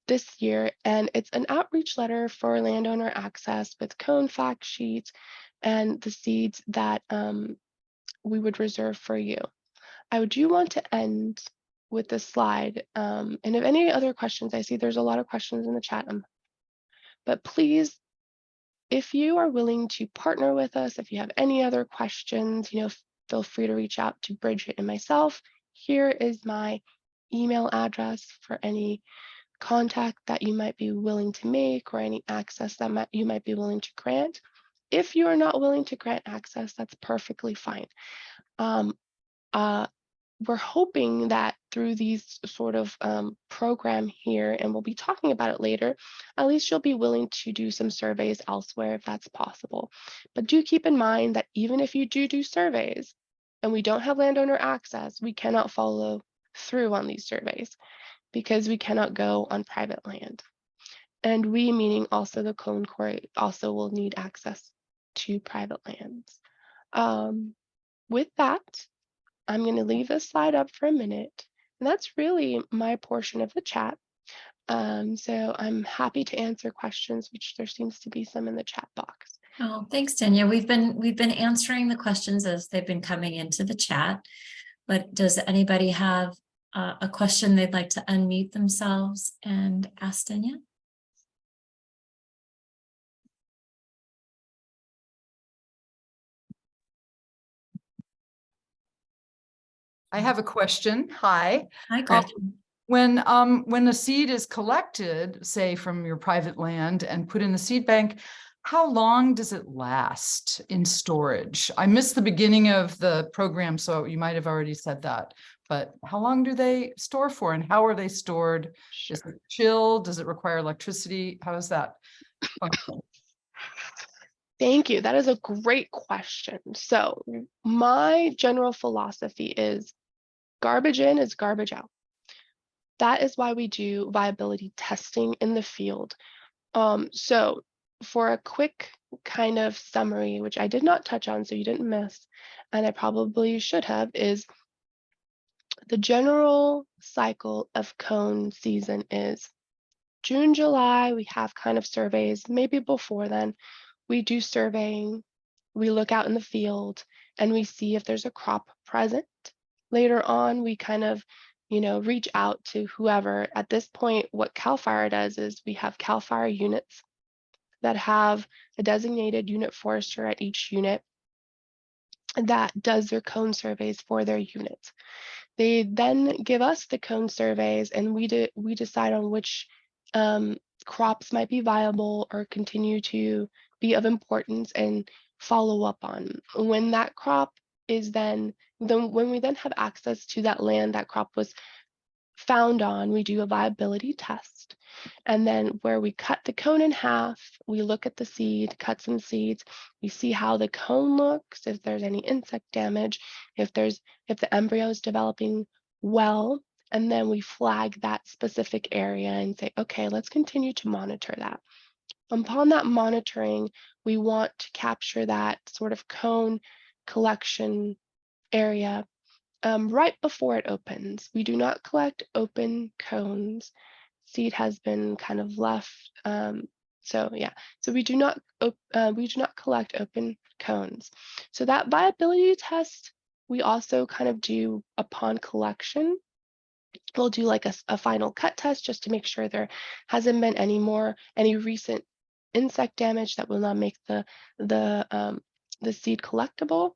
this year, and it's an outreach letter for landowner access with cone fact sheets and the seeds that we would reserve for you. I do want to end with this slide, and if any other questions, I see there's a lot of questions in the chat, but please, if you are willing to partner with us, if you have any other questions, feel free to reach out to Bridget and myself. Here is my email address for any contact that you might be willing to make or any access that you might be willing to grant. If you are not willing to grant access, that's perfectly fine. We're hoping that through these sort of program here, and we'll be talking about it later, at least you'll be willing to do some surveys elsewhere if that's possible. But do keep in mind that even if you do surveys and we don't have landowner access, we cannot follow through on these surveys because we cannot go on private land. And we, meaning also the Cone Core, also will need access to private lands. With that, I'm going to leave this slide up for a minute. And that's really my portion of the chat. So I'm happy to answer questions, which there seems to be some in the chat box. Oh, thanks, Denia. We've been answering the questions as they've been coming into the chat. But does anybody have a question they'd like to unmute themselves and ask Denia? I have a question. Hi. Hi, Gretchen. When a seed is collected, say from your private land and put in the seed bank, how long does it last in storage? I missed the beginning of the program, so you might have already said that, but how long do they store for and how are they stored? Is it chilled? Does it require electricity? How does that function? Thank you. That is a great question. So my general philosophy is garbage in is garbage out. That is why we do viability testing in the field. So for a quick kind of summary, which I did not touch on, so you didn't miss, and I probably should have, is the general cycle of cone season is June, July, we have kind of surveys. Maybe before then, we do surveying, we look out in the field, and we see if there's a crop present. Later on, we kind of, reach out to whoever. At this point, what CAL FIRE does is we have CAL FIRE units that have a designated unit forester at each unit that does their cone surveys for their units. They then give us the cone surveys, and we decide on which crops might be viable or continue to be of importance and follow up on. When that crop is then when we then have access to that land that crop was found on, we do a viability test. And then where we cut the cone in half, we look at the seed, cut some seeds, we see how the cone looks, if there's any insect damage, if the embryo is developing well, and then we flag that specific area and say, okay, let's continue to monitor that. Upon that monitoring, we want to capture that sort of cone collection area right before it opens. We do not collect open cones. Seed has been kind of left. So we do not collect open cones. So that viability test we also kind of do upon collection. We'll do like a final cut test just to make sure there hasn't been any recent insect damage that will not make the seed collectible.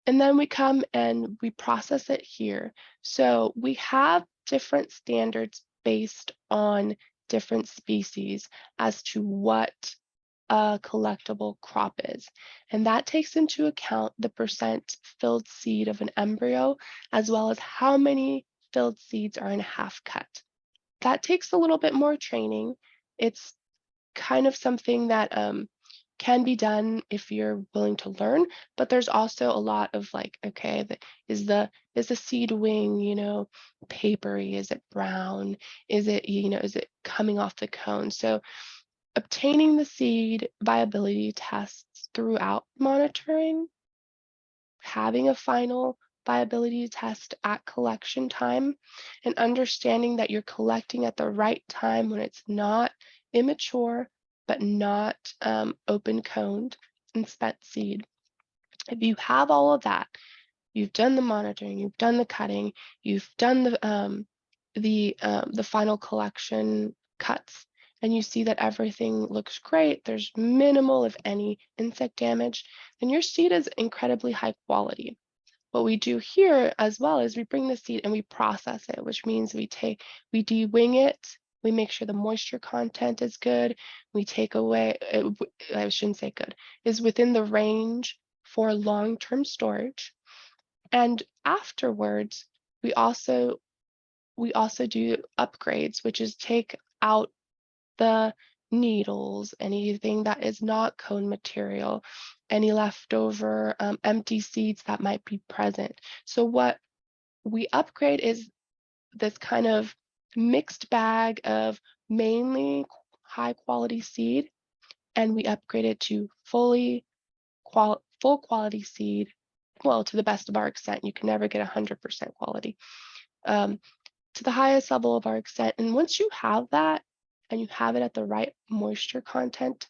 And then we come and we process it here. So we have different standards based on different species as to what a collectible crop is. And that takes into account the percent filled seed of an embryo, as well as how many filled seeds are in a half cut. That takes a little bit more training. It's kind of something that can be done if you're willing to learn, but there's also a lot of like, okay, is the seed wing, papery? Is it brown? Is it coming off the cone? So obtaining the seed viability tests throughout monitoring, having a final viability test at collection time, and understanding that you're collecting at the right time when it's not immature, but not open coned and spent seed. If you have all of that, you've done the monitoring, you've done the cutting, you've done the final collection cuts, and you see that everything looks great, there's minimal, if any, insect damage, then your seed is incredibly high quality. What we do here as well is we bring the seed and we process it, which means we de-wing it. We make sure the moisture content is good. We take away, I shouldn't say good, is within the range for long-term storage. And afterwards, we also do upgrades, which is take out the needles, anything that is not cone material, any leftover empty seeds that might be present. So what we upgrade is this kind of mixed bag of mainly high quality seed, and we upgrade it to full quality seed. Well, to the best of our extent, you can never get 100% quality, to the highest level of our extent. And once you have that and you have it at the right moisture content,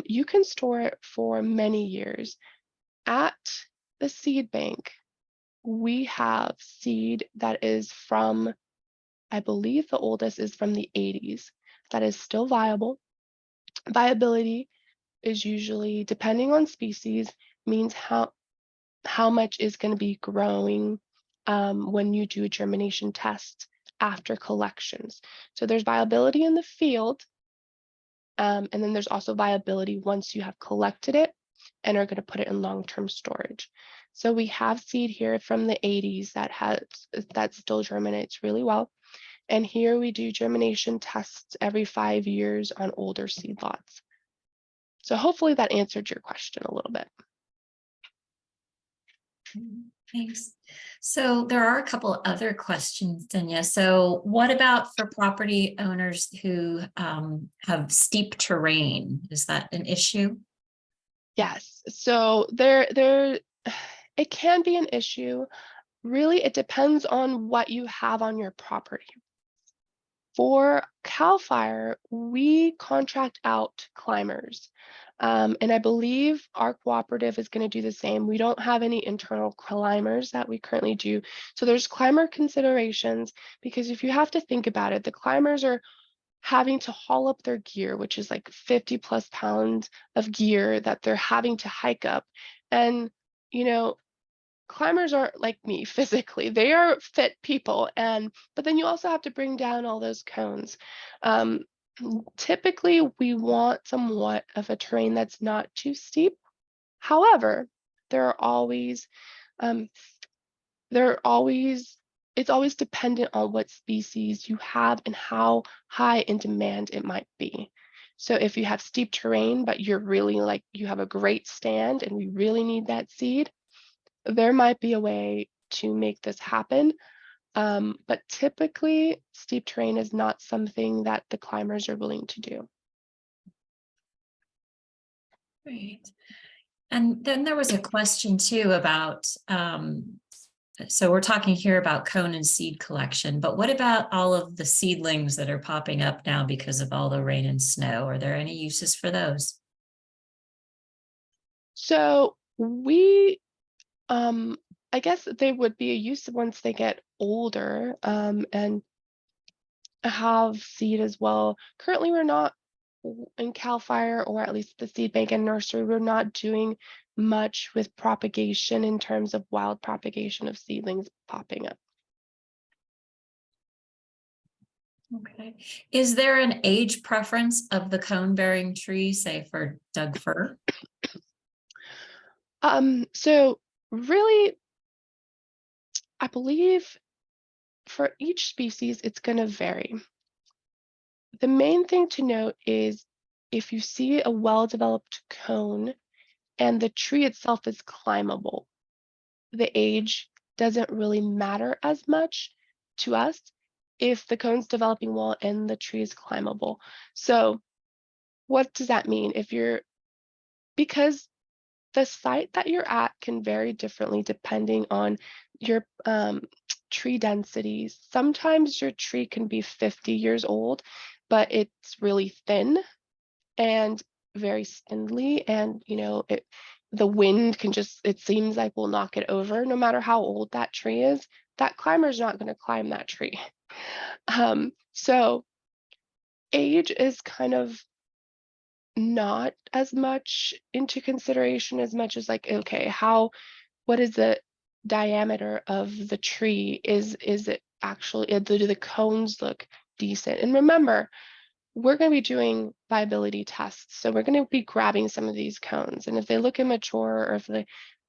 you can store it for many years. At the seed bank, we have seed that is from, I believe the oldest is from the 80s, that is still viable. Viability is usually, depending on species, means how much is going to be growing when you do a germination test after collections. So there's viability in the field, and then there's also viability once you have collected it and are going to put it in long-term storage. So we have seed here from the 80s that still germinates really well. And here we do germination tests every 5 years on older seed lots. So hopefully that answered your question a little bit. Thanks. So there are a couple other questions, Denia. So what about for property owners who have steep terrain? Is that an issue? Yes. So it can be an issue. Really, it depends on what you have on your property. For CAL FIRE, we contract out climbers. And I believe our cooperative is going to do the same. We don't have any internal climbers that we currently do. So there's climber considerations, because if you have to think about it, the climbers are having to haul up their gear, which is like 50 plus pounds of gear that they're having to hike up. And, climbers aren't like me physically. They are fit people. But then you also have to bring down all those cones. Typically, we want somewhat of a terrain that's not too steep. However, there are always, um, it's always dependent on what species you have and how high in demand it might be. So if you have steep terrain, but you're really like, you have a great stand and we really need that seed, there might be a way to make this happen. But typically, steep terrain is not something that the climbers are willing to do. Great. And then there was a question too about, so we're talking here about cone and seed collection, but what about all of the seedlings that are popping up now because of all the rain and snow? Are there any uses for those? So I guess they would be a use once they get older, and have seed as well. Currently, we're not in Cal Fire, or at least the seed bank and nursery, we're not doing much with propagation in terms of wild propagation of seedlings popping up. Okay. Is there an age preference of the cone-bearing tree, say for Doug fir? So really, I believe for each species, it's going to vary. The main thing to note is if you see a well-developed cone and the tree itself is climbable, the age doesn't really matter as much to us if the cone's developing well and the tree is climbable. So what does that mean? Because the site that you're at can vary differently depending on your tree densities. Sometimes your tree can be 50 years old, but it's really thin and very spindly, and the wind can just, it seems like, will knock it over. No matter how old that tree is, that climber's not going to climb that tree. So age is kind of not as much into consideration as much as like, okay, what is the diameter of the tree? Is it actually, do the cones look decent? And remember, we're going to be doing viability tests. So we're going to be grabbing some of these cones. And if they look immature, or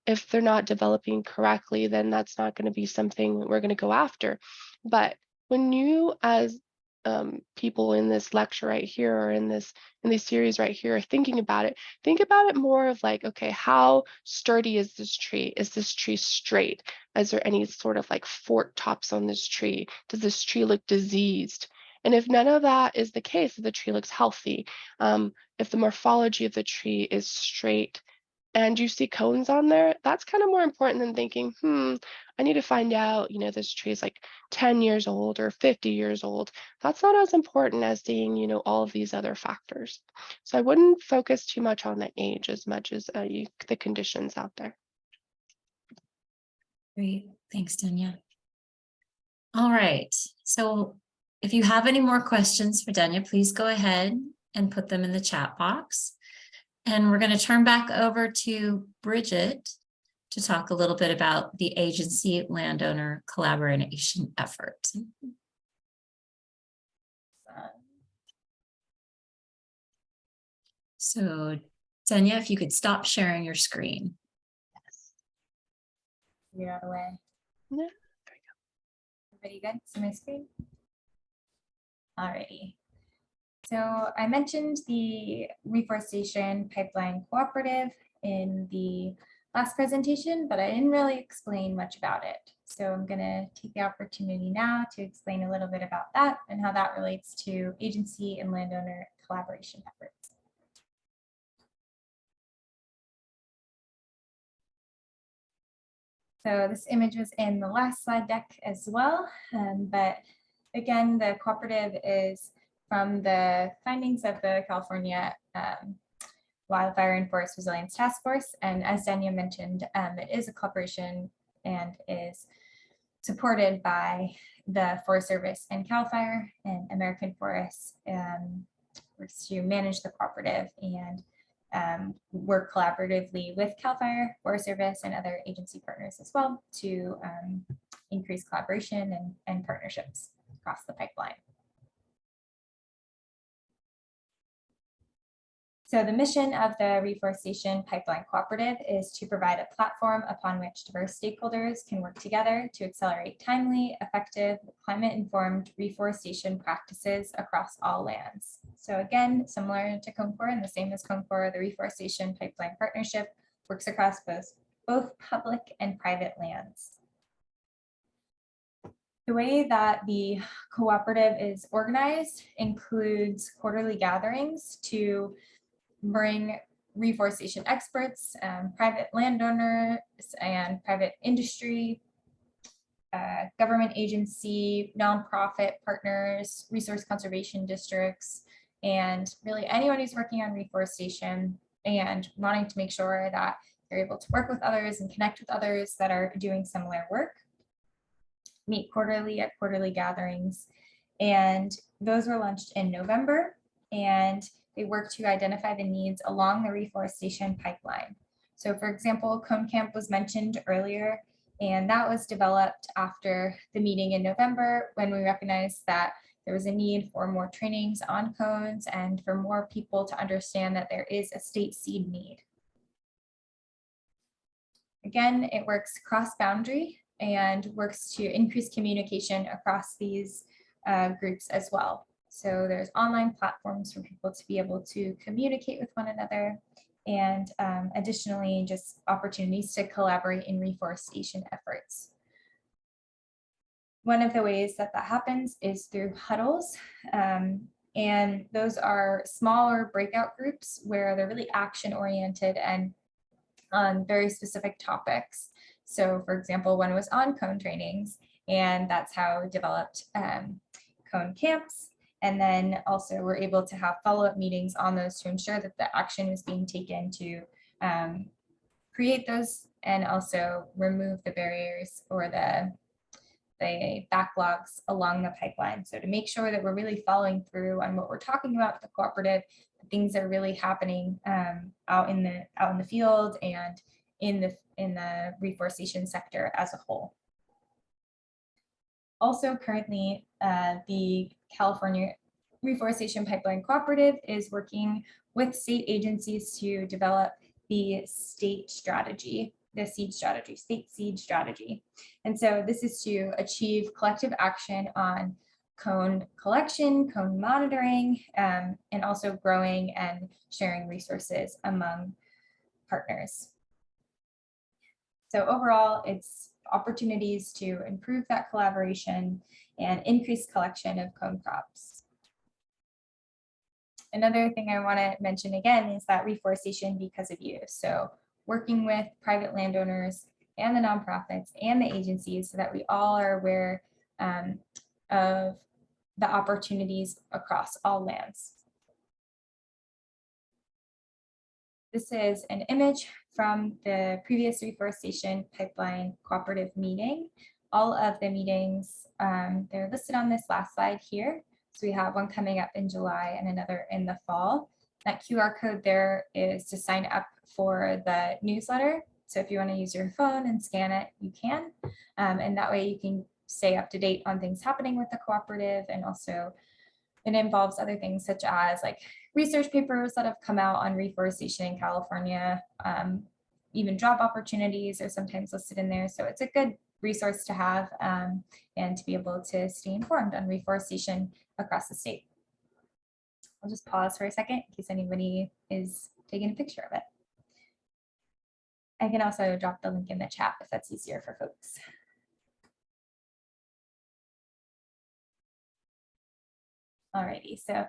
if they're not developing correctly, then that's not going to be something we're going to go after. But when you, as people in this lecture right here, or in this series right here, are thinking about it, think about it more of like, okay, how sturdy is this tree? Is this tree straight? Is there any sort of like fork tops on this tree? Does this tree look diseased? And if none of that is the case, if the tree looks healthy, if the morphology of the tree is straight and you see cones on there, that's kind of more important than thinking, I need to find out, this tree is like 10 years old or 50 years old. That's not as important as seeing, all of these other factors. So I wouldn't focus too much on the age as much as the conditions out there. Great, thanks, Denia. All right, so if you have any more questions for Denia, please go ahead and put them in the chat box. And we're going to turn back over to Bridget to talk a little bit about the agency landowner collaboration effort. So, Denia, if you could stop sharing your screen. You're out of the way. Yeah, there we go. Everybody good? See my screen? Alrighty. So I mentioned the Reforestation Pipeline Cooperative in the last presentation, but I didn't really explain much about it. So I'm going to take the opportunity now to explain a little bit about that and how that relates to agency and landowner collaboration efforts. So this image was in the last slide deck as well, but again, the cooperative is from the findings of the California Wildfire and Forest Resilience Task Force. And as Denia mentioned, it is a collaboration and is supported by the Forest Service and Cal Fire and American Forests to manage the cooperative and work collaboratively with Cal Fire, Forest Service, and other agency partners as well to increase collaboration and partnerships across the pipeline. So the mission of the Reforestation Pipeline Cooperative is to provide a platform upon which diverse stakeholders can work together to accelerate timely, effective, climate-informed reforestation practices across all lands. So again, similar to CONCOR and the same as CONCOR, the Reforestation Pipeline Partnership works across both public and private lands. The way that the cooperative is organized includes quarterly gatherings to bring reforestation experts, private landowners and private industry, government agency, nonprofit partners, resource conservation districts, and really anyone who's working on reforestation and wanting to make sure that they're able to work with others and connect with others that are doing similar work. Meet quarterly at quarterly gatherings, and those were launched in November, and they work to identify the needs along the reforestation pipeline. So for example, Cone Camp was mentioned earlier, and that was developed after the meeting in November when we recognized that there was a need for more trainings on cones and for more people to understand that there is a state seed need. Again, it works cross-boundary and works to increase communication across these groups as well. So there's online platforms for people to be able to communicate with one another, and additionally, just opportunities to collaborate in reforestation efforts. One of the ways that that happens is through huddles, and those are smaller breakout groups where they're really action-oriented and on very specific topics. So for example, one was on cone trainings, and that's how we developed cone camps. And then also we're able to have follow-up meetings on those to ensure that the action is being taken to create those and also remove the barriers or the backlogs along the pipeline. So to make sure that we're really following through on what we're talking about with the cooperative, things are really happening out in the field and in the reforestation sector as a whole. Also currently, the California Reforestation Pipeline Cooperative is working with state agencies to develop the state strategy, state seed strategy. And so this is to achieve collective action on cone collection, cone monitoring, and also growing and sharing resources among partners. So overall, it's opportunities to improve that collaboration and increase collection of cone crops. Another thing I want to mention again is that reforestation because of you. So working with private landowners and the nonprofits and the agencies so that we all are aware of the opportunities across all lands. This is an image from the previous Reforestation Pipeline Cooperative meeting. All of the meetings, they're listed on this last slide here. So we have one coming up in July and another in the fall. That QR code there is to sign up for the newsletter. So if you want to use your phone and scan it, you can. And that way you can stay up to date on things happening with the cooperative, and also it involves other things such as like research papers that have come out on reforestation in California, even job opportunities are sometimes listed in there. So it's a good resource to have and to be able to stay informed on reforestation across the state. I'll just pause for a second in case anybody is taking a picture of it. I can also drop the link in the chat if that's easier for folks. Alrighty, so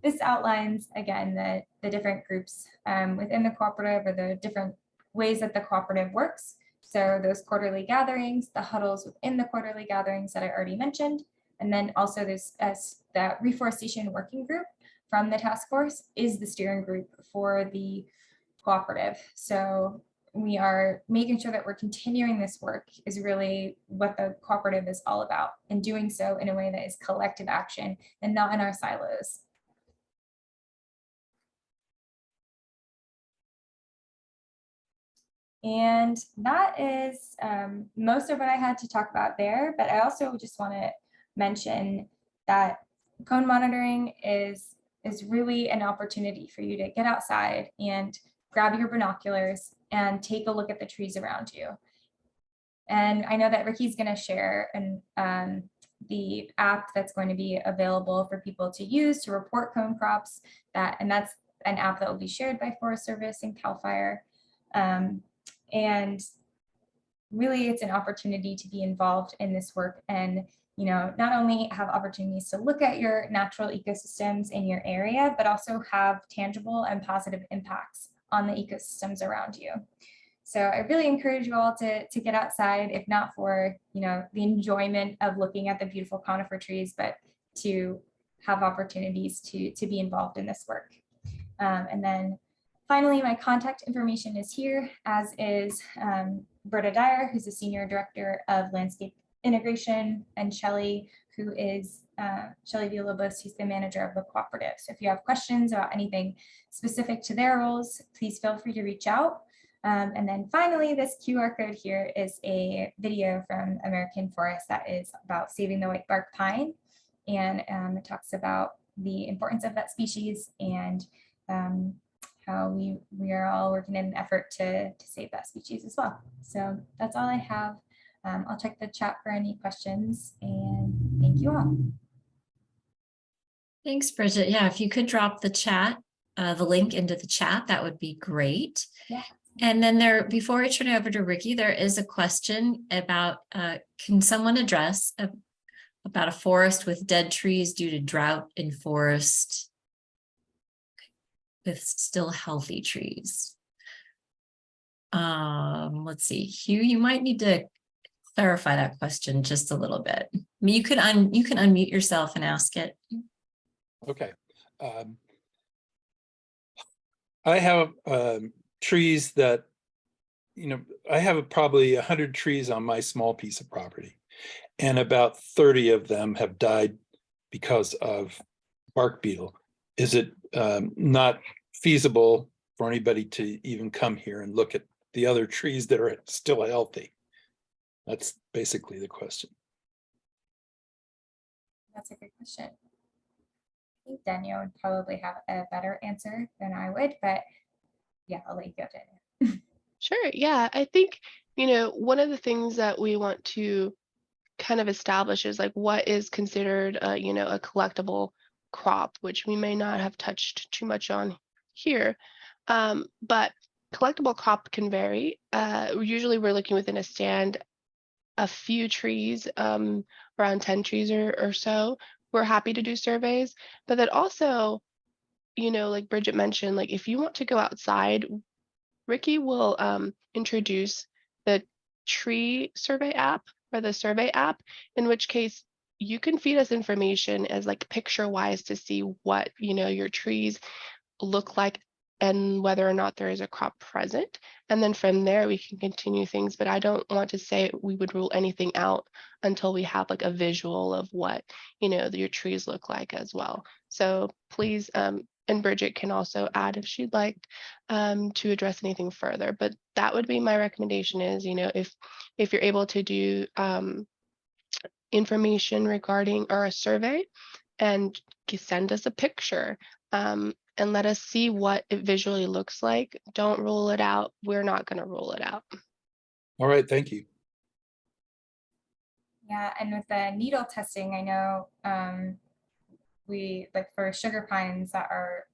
this outlines again the different groups within the cooperative, or the different ways that the cooperative works. So those quarterly gatherings, the huddles within the quarterly gatherings that I already mentioned, and then also there's that reforestation working group from the task force is the steering group for the cooperative. So we are making sure that we're continuing this work is really what the cooperative is all about, and doing so in a way that is collective action and not in our silos. And that is most of what I had to talk about there, but I also just want to mention that cone monitoring is is really an opportunity for you to get outside and grab your binoculars and take a look at the trees around you. And I know that Ricky's going to share the app that's going to be available for people to use to report cone crops. And that's an app that will be shared by Forest Service and CAL FIRE. And really, it's an opportunity to be involved in this work and, you know, not only have opportunities to look at your natural ecosystems in your area, but also have tangible and positive impacts on the ecosystems around you. So I really encourage you all to get outside, if not for, you know, the enjoyment of looking at the beautiful conifer trees, but to have opportunities to be involved in this work. And then finally, my contact information is here, as is Britta Dyer, who's the Senior Director of Landscape Integration, and Shelley, who is Shelley Villalobos, who's the manager of the cooperative. So if you have questions about anything specific to their roles, please feel free to reach out. And then finally, this QR code here is a video from American Forests that is about saving the white bark pine. And it talks about the importance of that species and how we are all working in an effort to save that species as well. So that's all I have. I'll check the chat for any questions, and thank you all. Thanks, Bridget. Yeah, if you could drop the link into the chat, that would be great. Yeah. And then before I turn it over to Ricky, there is a question about, can someone address about a forest with dead trees due to drought in forest with still healthy trees? Let's see, Hugh, you might need to clarify that question just a little bit. I mean, you can unmute yourself and ask it. Okay. I have trees that, you know, I have probably 100 trees on my small piece of property, and about 30 of them have died because of bark beetle. Is it not feasible for anybody to even come here and look at the other trees that are still healthy? That's basically the question. That's a good question. I think Denia would probably have a better answer than I would, but yeah, I'll let you go, Denia. Sure. Yeah, I think, you know, one of the things that we want to kind of establish is like what is considered, you know, a collectible crop, which we may not have touched too much on here. But collectible crop can vary. Usually we're looking within a stand, a few trees, around 10 trees or so. We're happy to do surveys, but that also, you know, like Bridget mentioned, like if you want to go outside, Ricky will introduce the tree survey app or the survey app, in which case you can feed us information as like picture wise to see what, you know, your trees look like and whether or not there is a crop present. And then from there we can continue things, but I don't want to say we would rule anything out until we have like a visual of what, you know, your trees look like as well. So please, and Bridget can also add if she'd like to address anything further, but that would be my recommendation is, you know, if you're able to do information regarding or a survey and send us a picture and let us see what it visually looks like. Don't rule it out. We're not going to rule it out. All right, thank you. Yeah, and with the needle testing, I know we like for sugar pines that are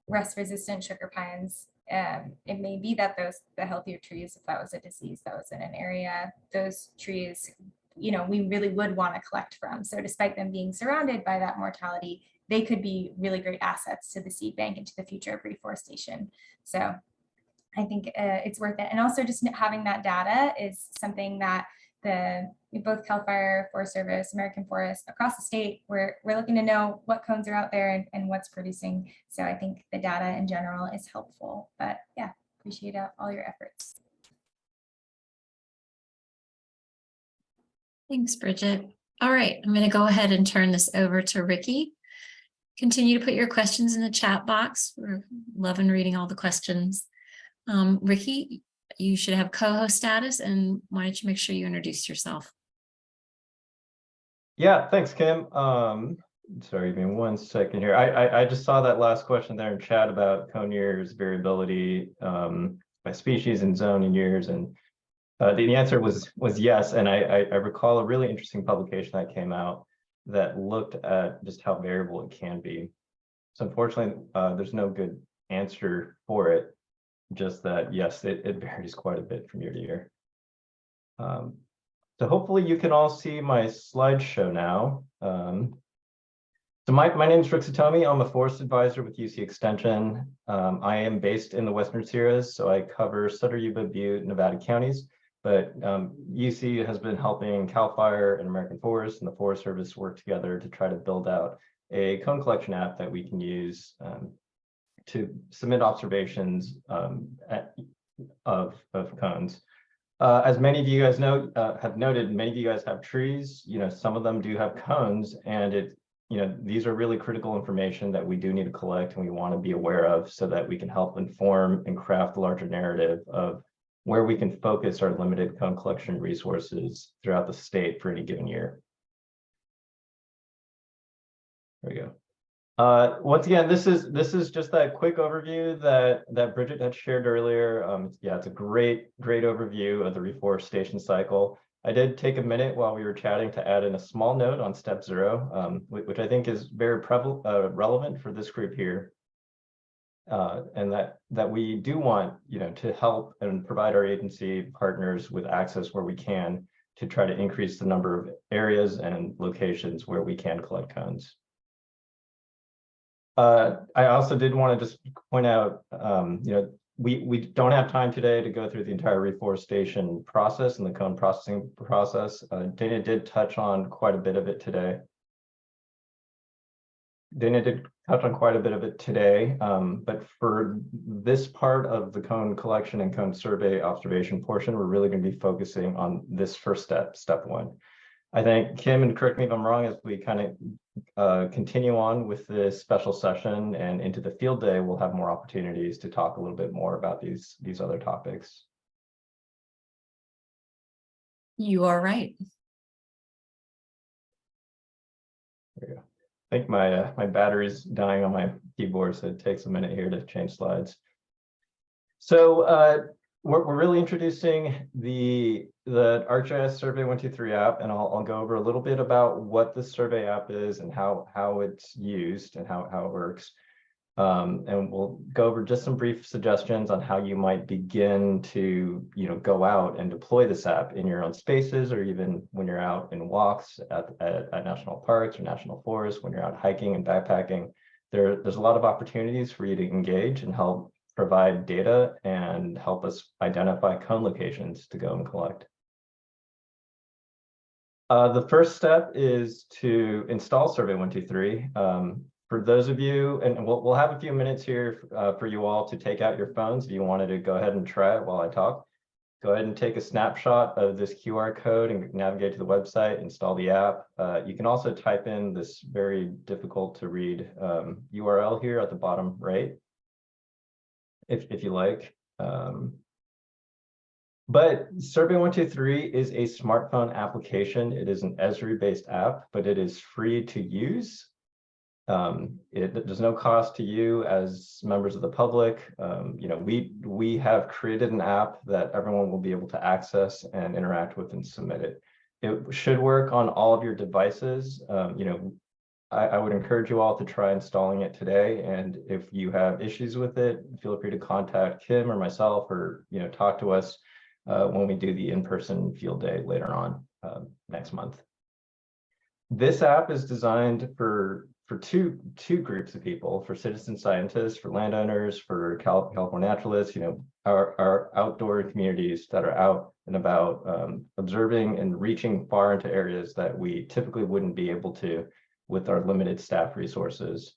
rust resistant sugar pines, it may be that the healthier trees, if that was a disease that was in an area, those trees, you know, we really would want to collect from. So despite them being surrounded by that mortality, they could be really great assets to the seed bank and to the future of reforestation. So I think it's worth it. And also just having that data is something that both CAL FIRE, Forest Service, American Forests across the state, we're looking to know what cones are out there and what's producing. So I think the data in general is helpful, but yeah, appreciate all your efforts. Thanks, Bridget. All right, I'm going to go ahead and turn this over to Ricky. Continue to put your questions in the chat box. We're loving reading all the questions. Ricky, you should have co-host status, and why don't you make sure you introduce yourself? Yeah, thanks, Kim. sorry, give me 1 second here. I just saw that last question there in chat about cone years variability by species and zone and years, and the answer was yes. And I recall a really interesting publication that came out that looked at just how variable it can be. So unfortunately, there's no good answer for it. Just that, yes, it varies quite a bit from year to year. So hopefully you can all see my slideshow now. So my name is Satomi. I'm a forest advisor with UC Extension. I am based in the Western Sierras, so I cover Sutter, Yuba, Butte, Nevada counties. But UC has been helping CAL FIRE and American Forests and the Forest Service work together to try to build out a cone collection app that we can use to submit observations of cones. As many of you guys know, have noted, many of you guys have trees. Some of them do have cones, and these are really critical information that we do need to collect and we want to be aware of so that we can help inform and craft a larger narrative of where we can focus our limited cone collection resources throughout the state for any given year. There we go. Once again, this is just that quick overview that Bridget had shared earlier. Yeah, it's a great overview of the reforestation cycle. I did take a minute while we were chatting to add in a small note on step 0, which I think is very relevant for this group here. And that we do want to help and provide our agency partners with access where we can to try to increase the number of areas and locations where we can collect cones. I also did want to just point out, we don't have time today to go through the entire reforestation process and the cone processing process. Denia did touch on quite a bit of it today. But for this part of the cone collection and cone survey observation portion, we're really going to be focusing on this first step 1. I think, Kim, and correct me if I'm wrong, as we kind of continue on with this special session and into the field day, we'll have more opportunities to talk a little bit more about these other topics. You are right. There you go. I think my battery's dying on my keyboard, so it takes a minute here to change slides. So we're really introducing the ArcGIS Survey 123 app, and I'll go over a little bit about what the survey app is and how it's used and how it works. And we'll go over just some brief suggestions on how you might begin to go out and deploy this app in your own spaces, or even when you're out in walks at national parks or national forests, when you're out hiking and backpacking. There's a lot of opportunities for you to engage and help provide data and help us identify cone locations to go and collect. The first step is to install Survey 123. For those of you, and we'll have a few minutes here for you all to take out your phones if you wanted to go ahead and try it while I talk. Go ahead and take a snapshot of this QR code and navigate to the website, install the app. You can also type in this very difficult to read URL here at the bottom right, if you like. But Survey 123 is a smartphone application. It is an Esri-based app, but it is free to use. There's no cost to you as members of the public. We have created an app that everyone will be able to access and interact with and submit it. It should work on all of your devices. I would encourage you all to try installing it today. And if you have issues with it, feel free to contact Kim or myself, or talk to us when we do the in-person field day later on next month. This app is designed for two groups of people: for citizen scientists, for landowners, for California naturalists, our outdoor communities that are out and about observing and reaching far into areas that we typically wouldn't be able to with our limited staff resources.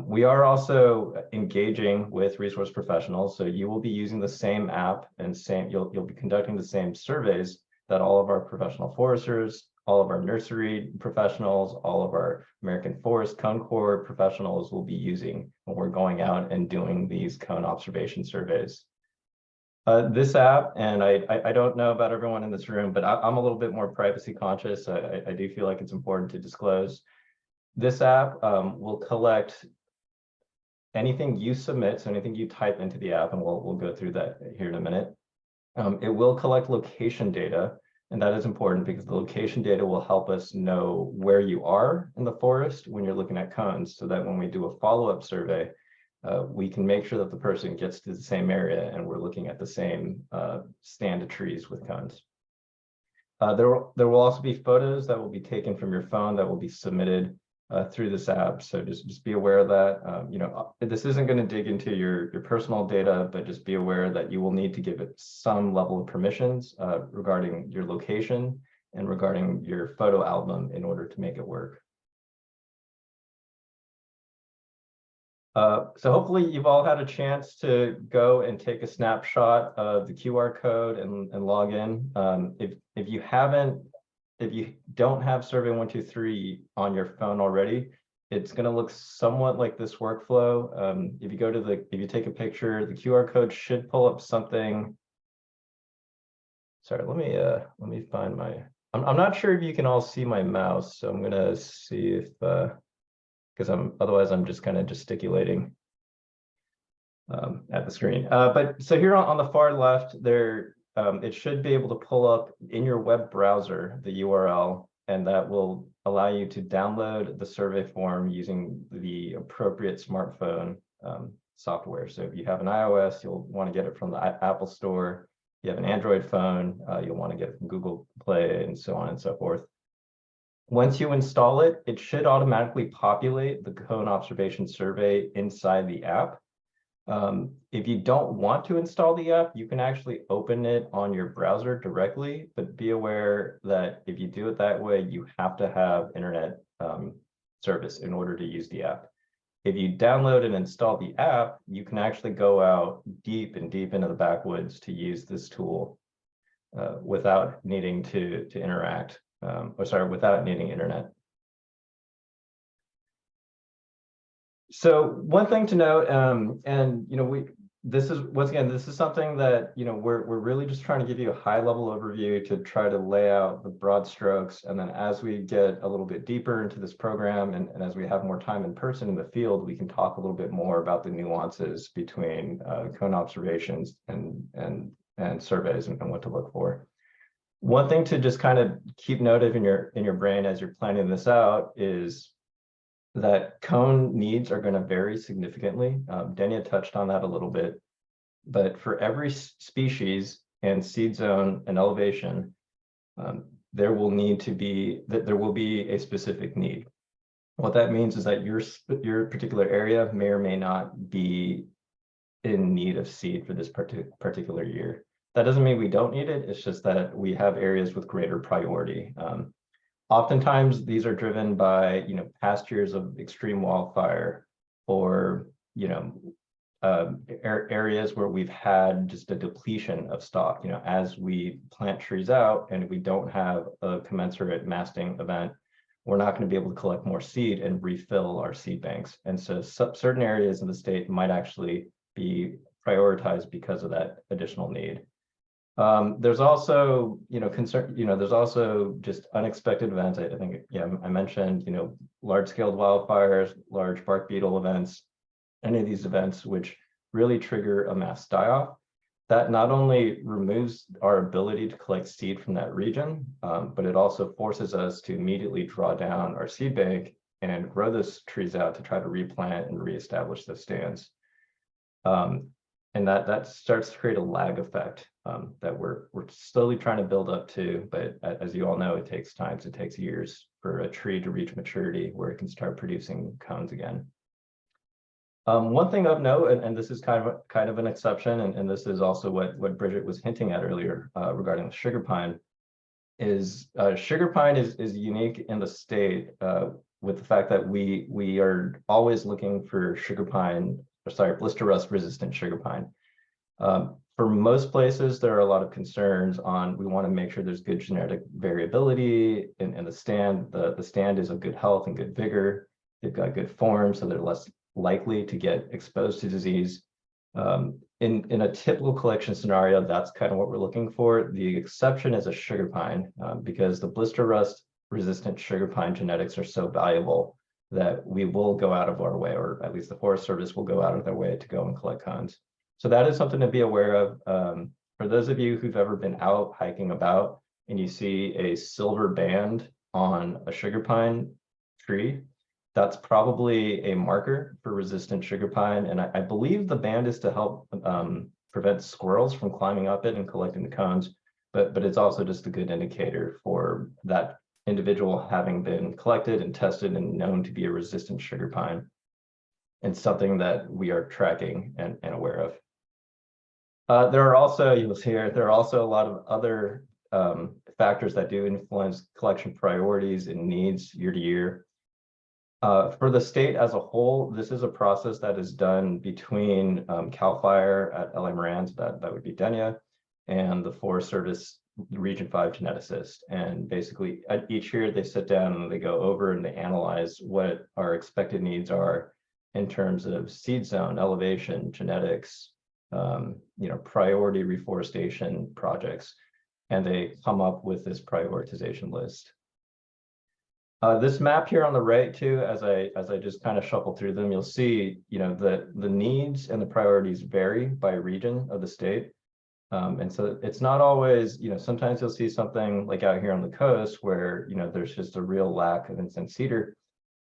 We are also engaging with resource professionals, so you will be using the same app and you'll be conducting the same surveys that all of our professional foresters, all of our nursery professionals, all of our American Forest Cone Corps professionals will be using when we're going out and doing these cone observation surveys. This app, and I don't know about everyone in this room, but I'm a little bit more privacy conscious. I do feel like it's important to disclose. This app will collect anything you submit, so anything you type into the app, and we'll go through that here in a minute. It will collect location data, and that is important because the location data will help us know where you are in the forest when you're looking at cones, so that when we do a follow-up survey, we can make sure that the person gets to the same area and we're looking at the same stand of trees with cones. There will also be photos that will be taken from your phone that will be submitted through this app. So just be aware of that. You know, this isn't going to dig into your personal data, but just be aware that you will need to give it some level of permissions regarding your location and regarding your photo album in order to make it work. So hopefully you've all had a chance to go and take a snapshot of the QR code and log in. If you don't have Survey 123 on your phone already, it's going to look somewhat like this workflow. If you take a picture, the QR code should pull up something. Sorry, let me find my. I'm not sure if you can all see my mouse, so I'm gonna see if because otherwise I'm just kind of gesticulating at the screen. But so here on the far left, there it should be able to pull up in your web browser the URL, and that will allow you to download the survey form using the appropriate smartphone software. So if you have an iOS, you'll want to get it from the Apple Store. If you have an Android phone, you'll want to get it from Google Play, and so on and so forth. Once you install it, it should automatically populate the cone observation survey inside the app. If you don't want to install the app, you can actually open it on your browser directly, but be aware that if you do it that way, you have to have internet service in order to use the app. If you download and install the app, you can actually go out deep into the backwoods to use this tool without needing to interact. Without needing internet. So one thing to note, and you know, this is something that, you know, we're really just trying to give you a high level overview to try to lay out the broad strokes, and then as we get a little bit deeper into this program and as we have more time in person in the field, we can talk a little bit more about the nuances between cone observations and surveys and what to look for. One thing to just kind of keep note of in your brain as you're planning this out is that cone needs are going to vary significantly. Denia touched on that a little bit, but for every species and seed zone and elevation, there will be a specific need. What that means is that your particular area may or may not be in need of seed for this particular year. That doesn't mean we don't need it. It's just that we have areas with greater priority. Oftentimes, these are driven by, you know, past years of extreme wildfire, or, you know, areas where we've had just a depletion of stock. You know, as we plant trees out and we don't have a commensurate masting event, we're not going to be able to collect more seed and refill our seed banks. And so certain areas in the state might actually be prioritized because of that additional need. There's also, you know, there's also just unexpected events. I think, yeah, I mentioned, you know, large-scale wildfires, large bark beetle events, any of these events which really trigger a mass die-off. That not only removes our ability to collect seed from that region, but it also forces us to immediately draw down our seed bank and grow those trees out to try to replant and reestablish those stands. And that starts to create a lag effect that we're slowly trying to build up to, but as you all know, it takes time. It takes years for a tree to reach maturity where it can start producing cones again. One thing of note, and this is kind of an exception, and this is also what Bridget was hinting at earlier regarding the sugar pine, is sugar pine is unique in the state with the fact that we are always looking for blister rust resistant sugar pine. For most places, there are a lot of concerns on, we want to make sure there's good genetic variability in the stand. The stand is of good health and good vigor. They've got good form, so they're less likely to get exposed to disease. In a typical collection scenario, that's kind of what we're looking for. The exception is a sugar pine because the blister rust resistant sugar pine genetics are so valuable that we will go out of our way, or at least the Forest Service will go out of their way to go and collect cones. So that is something to be aware of. For those of you who've ever been out hiking about and you see a silver band on a sugar pine tree, that's probably a marker for resistant sugar pine. And I believe the band is to help prevent squirrels from climbing up it and collecting the cones, but it's also just a good indicator for that individual having been collected and tested and known to be a resistant sugar pine, and something that we are tracking and aware of. There are also, you'll see here, there are also a lot of other factors that do influence collection priorities and needs year to year. For the state as a whole, this is a process that is done between CAL FIRE at LA Moran, so that would be Denia, and the Forest Service Region 5 geneticist. And basically each year they sit down and they go over and they analyze what our expected needs are in terms of seed zone, elevation, genetics, priority reforestation projects, and they come up with this prioritization list. This map here on the right too, as I just kind of shuffle through them, you'll see, that the needs and the priorities vary by region of the state. And so it's not always, sometimes you'll see something like out here on the coast where, there's just a real lack of incense cedar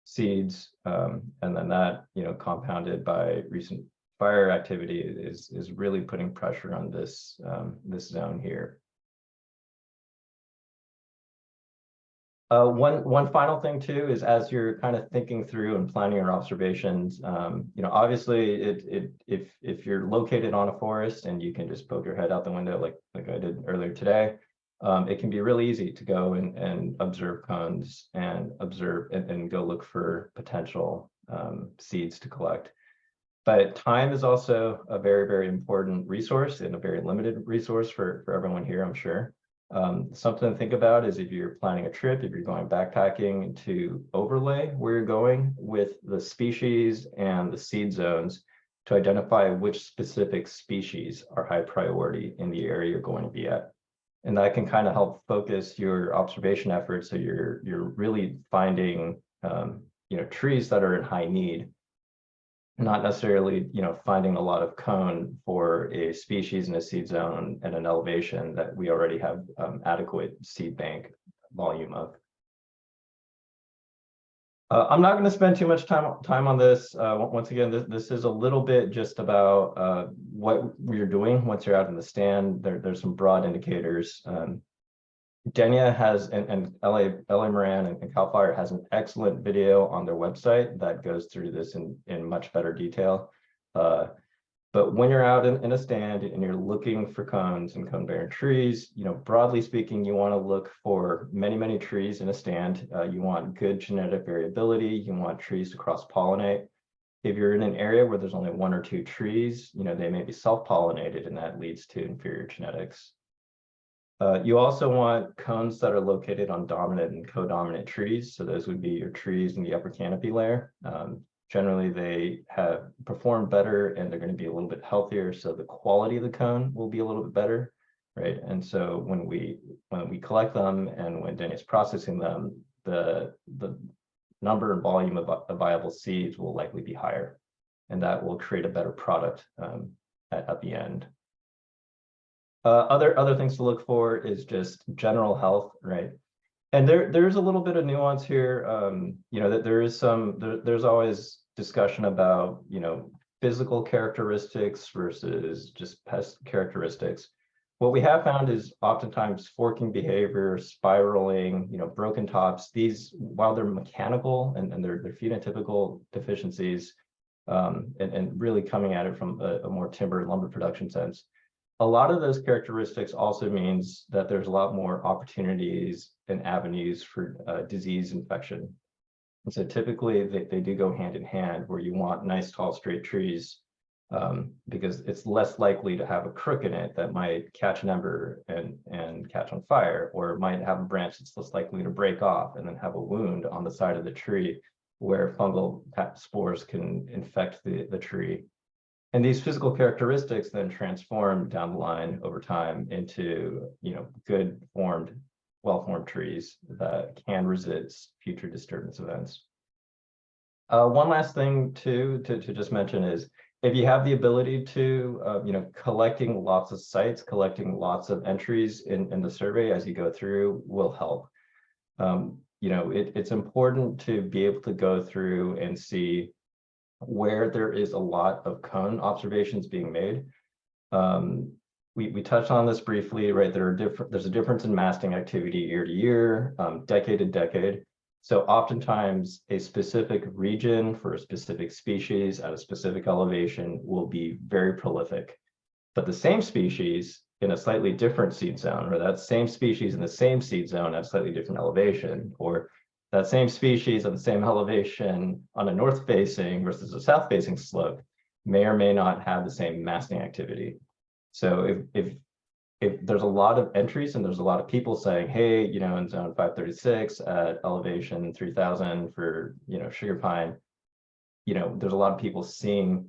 seeds. And then that, compounded by recent fire activity is really putting pressure on this, this zone here. One final thing too is, as you're kind of thinking through and planning your observations, obviously if you're located on a forest and you can just poke your head out the window like I did earlier today, it can be really easy to go and observe cones and observe and go look for potential seeds to collect. But time is also a very, very important resource and a very limited resource for everyone here, I'm sure. Something to think about is, if you're planning a trip, if you're going backpacking, to overlay where you're going with the species and the seed zones to identify which specific species are high priority in the area you're going to be at. And that can kind of help focus your observation efforts, so you're really finding trees that are in high need, not necessarily, finding a lot of cone for a species in a seed zone and an elevation that we already have adequate seed bank volume of. I'm not going to spend too much time on this. Once again, this is a little bit just about what we're doing once you're out in the stand. There's some broad indicators. Denia has, and LA Moran and CAL FIRE has an excellent video on their website that goes through this in much better detail. But when you're out in a stand and you're looking for cones and cone-bearing trees, broadly speaking, you want to look for many trees in a stand. You want good genetic variability. You want trees to cross-pollinate. If you're in an area where there's only 1 or 2 trees, they may be self-pollinated, and that leads to inferior genetics. You also want cones that are located on dominant and co-dominant trees. So those would be your trees in the upper canopy layer. Generally, they have performed better and they're going to be a little bit healthier. So the quality of the cone will be a little bit better, right? And so when we collect them and when Denia is processing them, the number and volume of viable seeds will likely be higher, and that will create a better product at the end. Other things to look for is just general health, right? And there's a little bit of nuance here. That there's always discussion about physical characteristics versus just pest characteristics. What we have found is oftentimes forking behavior, spiraling, broken tops. These, while they're mechanical and they're phenotypical deficiencies, and really coming at it from a more timber and lumber production sense. A lot of those characteristics also means that there's a lot more opportunities and avenues for disease infection. And so typically they do go hand in hand, where you want nice, tall, straight trees because it's less likely to have a crook in it that might catch an ember and catch on fire, or it might have a branch that's less likely to break off and then have a wound on the side of the tree where fungal spores can infect the tree. And these physical characteristics then transform down the line over time into, good formed, well-formed trees that can resist future disturbance events. One last thing to just mention is, if you have the ability to, collecting lots of sites, collecting lots of entries in the survey as you go through will help. It's important to be able to go through and see where there is a lot of cone observations being made. We touched on this briefly, right? There's a difference in masting activity year to year, decade to decade. So oftentimes a specific region for a specific species at a specific elevation will be very prolific, but the same species in a slightly different seed zone, or that same species in the same seed zone at a slightly different elevation, or that same species at the same elevation on a north facing versus a south facing slope may or may not have the same masting activity. So if there's a lot of entries and there's a lot of people saying, hey, in zone 536 at elevation 3000 for, sugar pine, there's a lot of people seeing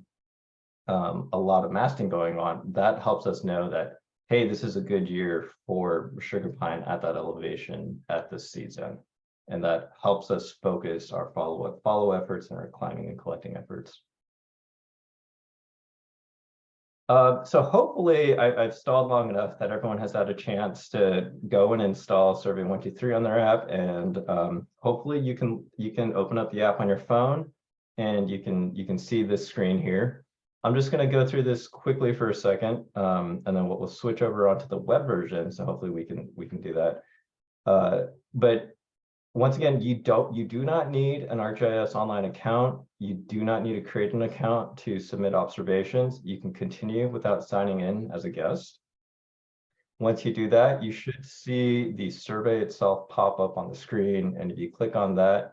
a lot of masting going on. That helps us know that, hey, this is a good year for sugar pine at that elevation at this seed zone. And that helps us focus our follow efforts and our climbing and collecting efforts. So hopefully I've stalled long enough that everyone has had a chance to go and install Survey 123 on their app, and hopefully you can open up the app on your phone and you can see this screen here. I'm just going to go through this quickly for a second, and then we'll switch over onto the web version. So hopefully we can do that. But once again, you do not need an ArcGIS online account. You do not need to create an account to submit observations. You can continue without signing in as a guest. Once you do that, you should see the survey itself pop up on the screen. And if you click on that,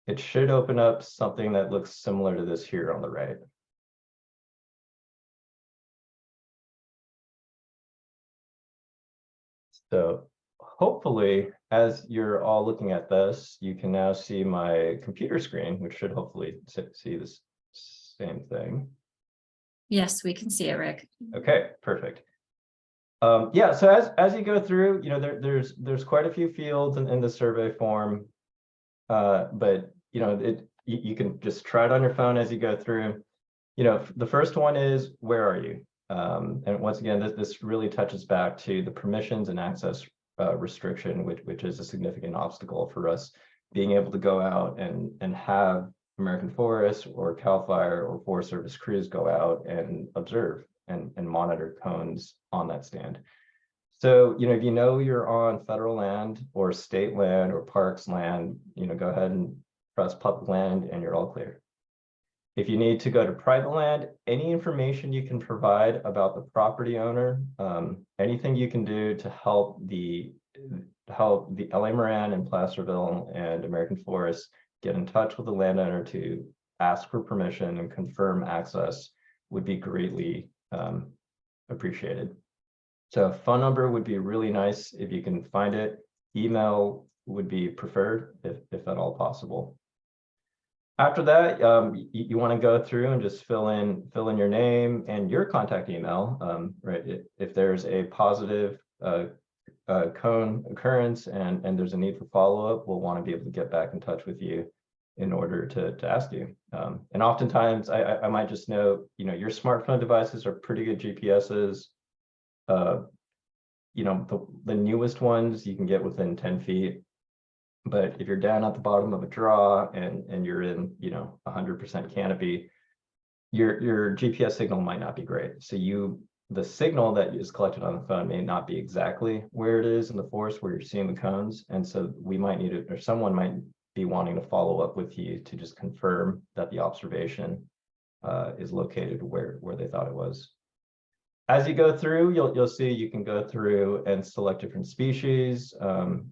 it should open up something that looks similar to this here on the right. So hopefully, as you're all looking at this, you can now see my computer screen, which should hopefully see this same thing. Yes, we can see it, Rick. Okay, perfect. Yeah, so as you go through, there's quite a few fields in the survey form, but you can just try it on your phone as you go through. The first one is, where are you? And once again, this really touches back to the permissions and access restriction, which is a significant obstacle for us being able to go out and have American Forests or CAL FIRE or Forest Service crews go out and observe and monitor cones on that stand. So, if you're on federal land or state land or parks land, go ahead and press public land and you're all clear. If you need to go to private land, any information you can provide about the property owner, anything you can do to help the LA Moran and Placerville and American Forests get in touch with the landowner to ask for permission and confirm access would be greatly appreciated. So phone number would be really nice if you can find it. Email would be preferred if at all possible. After that, you want to go through and just fill in your name and your contact email, right? If there's a positive cone occurrence and there's a need for follow-up, we'll want to be able to get back in touch with you in order to ask you. And oftentimes, I might just note, your smartphone devices are pretty good GPSs. The newest ones you can get within 10 feet. But if you're down at the bottom of a draw and you're in, 100% canopy, your GPS signal might not be great. So the signal that is collected on the phone may not be exactly where it is in the forest where you're seeing the cones. And so we might need it, or someone might be wanting to follow up with you to just confirm that the observation is located where they thought it was. As you go through, you'll see you can go through and select different species.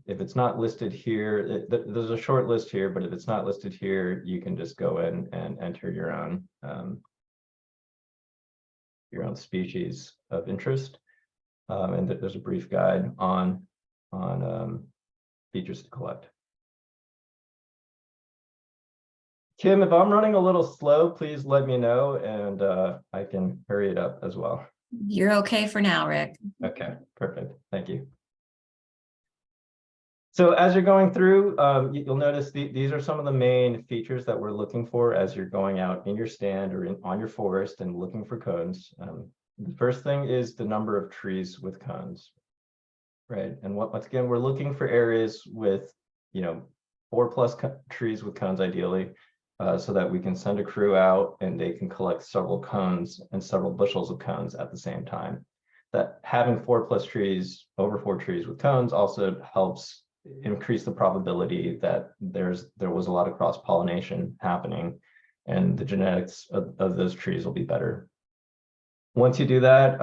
If it's not listed here, there's a short list here, but if it's not listed here, you can just go in and enter your own species of interest. And there's a brief guide on features to collect. Kim, if I'm running a little slow, please let me know and I can hurry it up as well. You're okay for now, Rick. Okay, perfect. Thank you. So as you're going through, you'll notice these are some of the main features that we're looking for as you're going out in your stand or on your forest and looking for cones. The first thing is the number of trees with cones, right? And once again, we're looking for areas with, 4+ trees with cones ideally, so that we can send a crew out and they can collect several cones and several bushels of cones at the same time. That having 4+ trees, over 4 trees with cones also helps increase the probability that there was a lot of cross-pollination happening and the genetics of those trees will be better. Once you do that,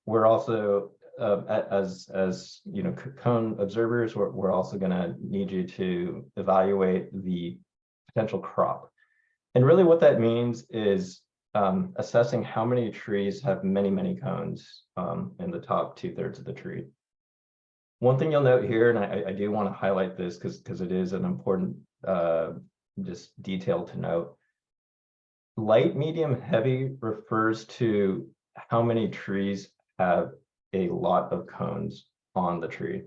we're also, as cone observers, we're also going to need you to evaluate the potential crop. And really what that means is assessing how many trees have many cones in the top 2/3 of the tree. One thing you'll note here, and I do want to highlight this because it is an important just detail to note. Light, medium, heavy refers to how many trees have a lot of cones on the tree.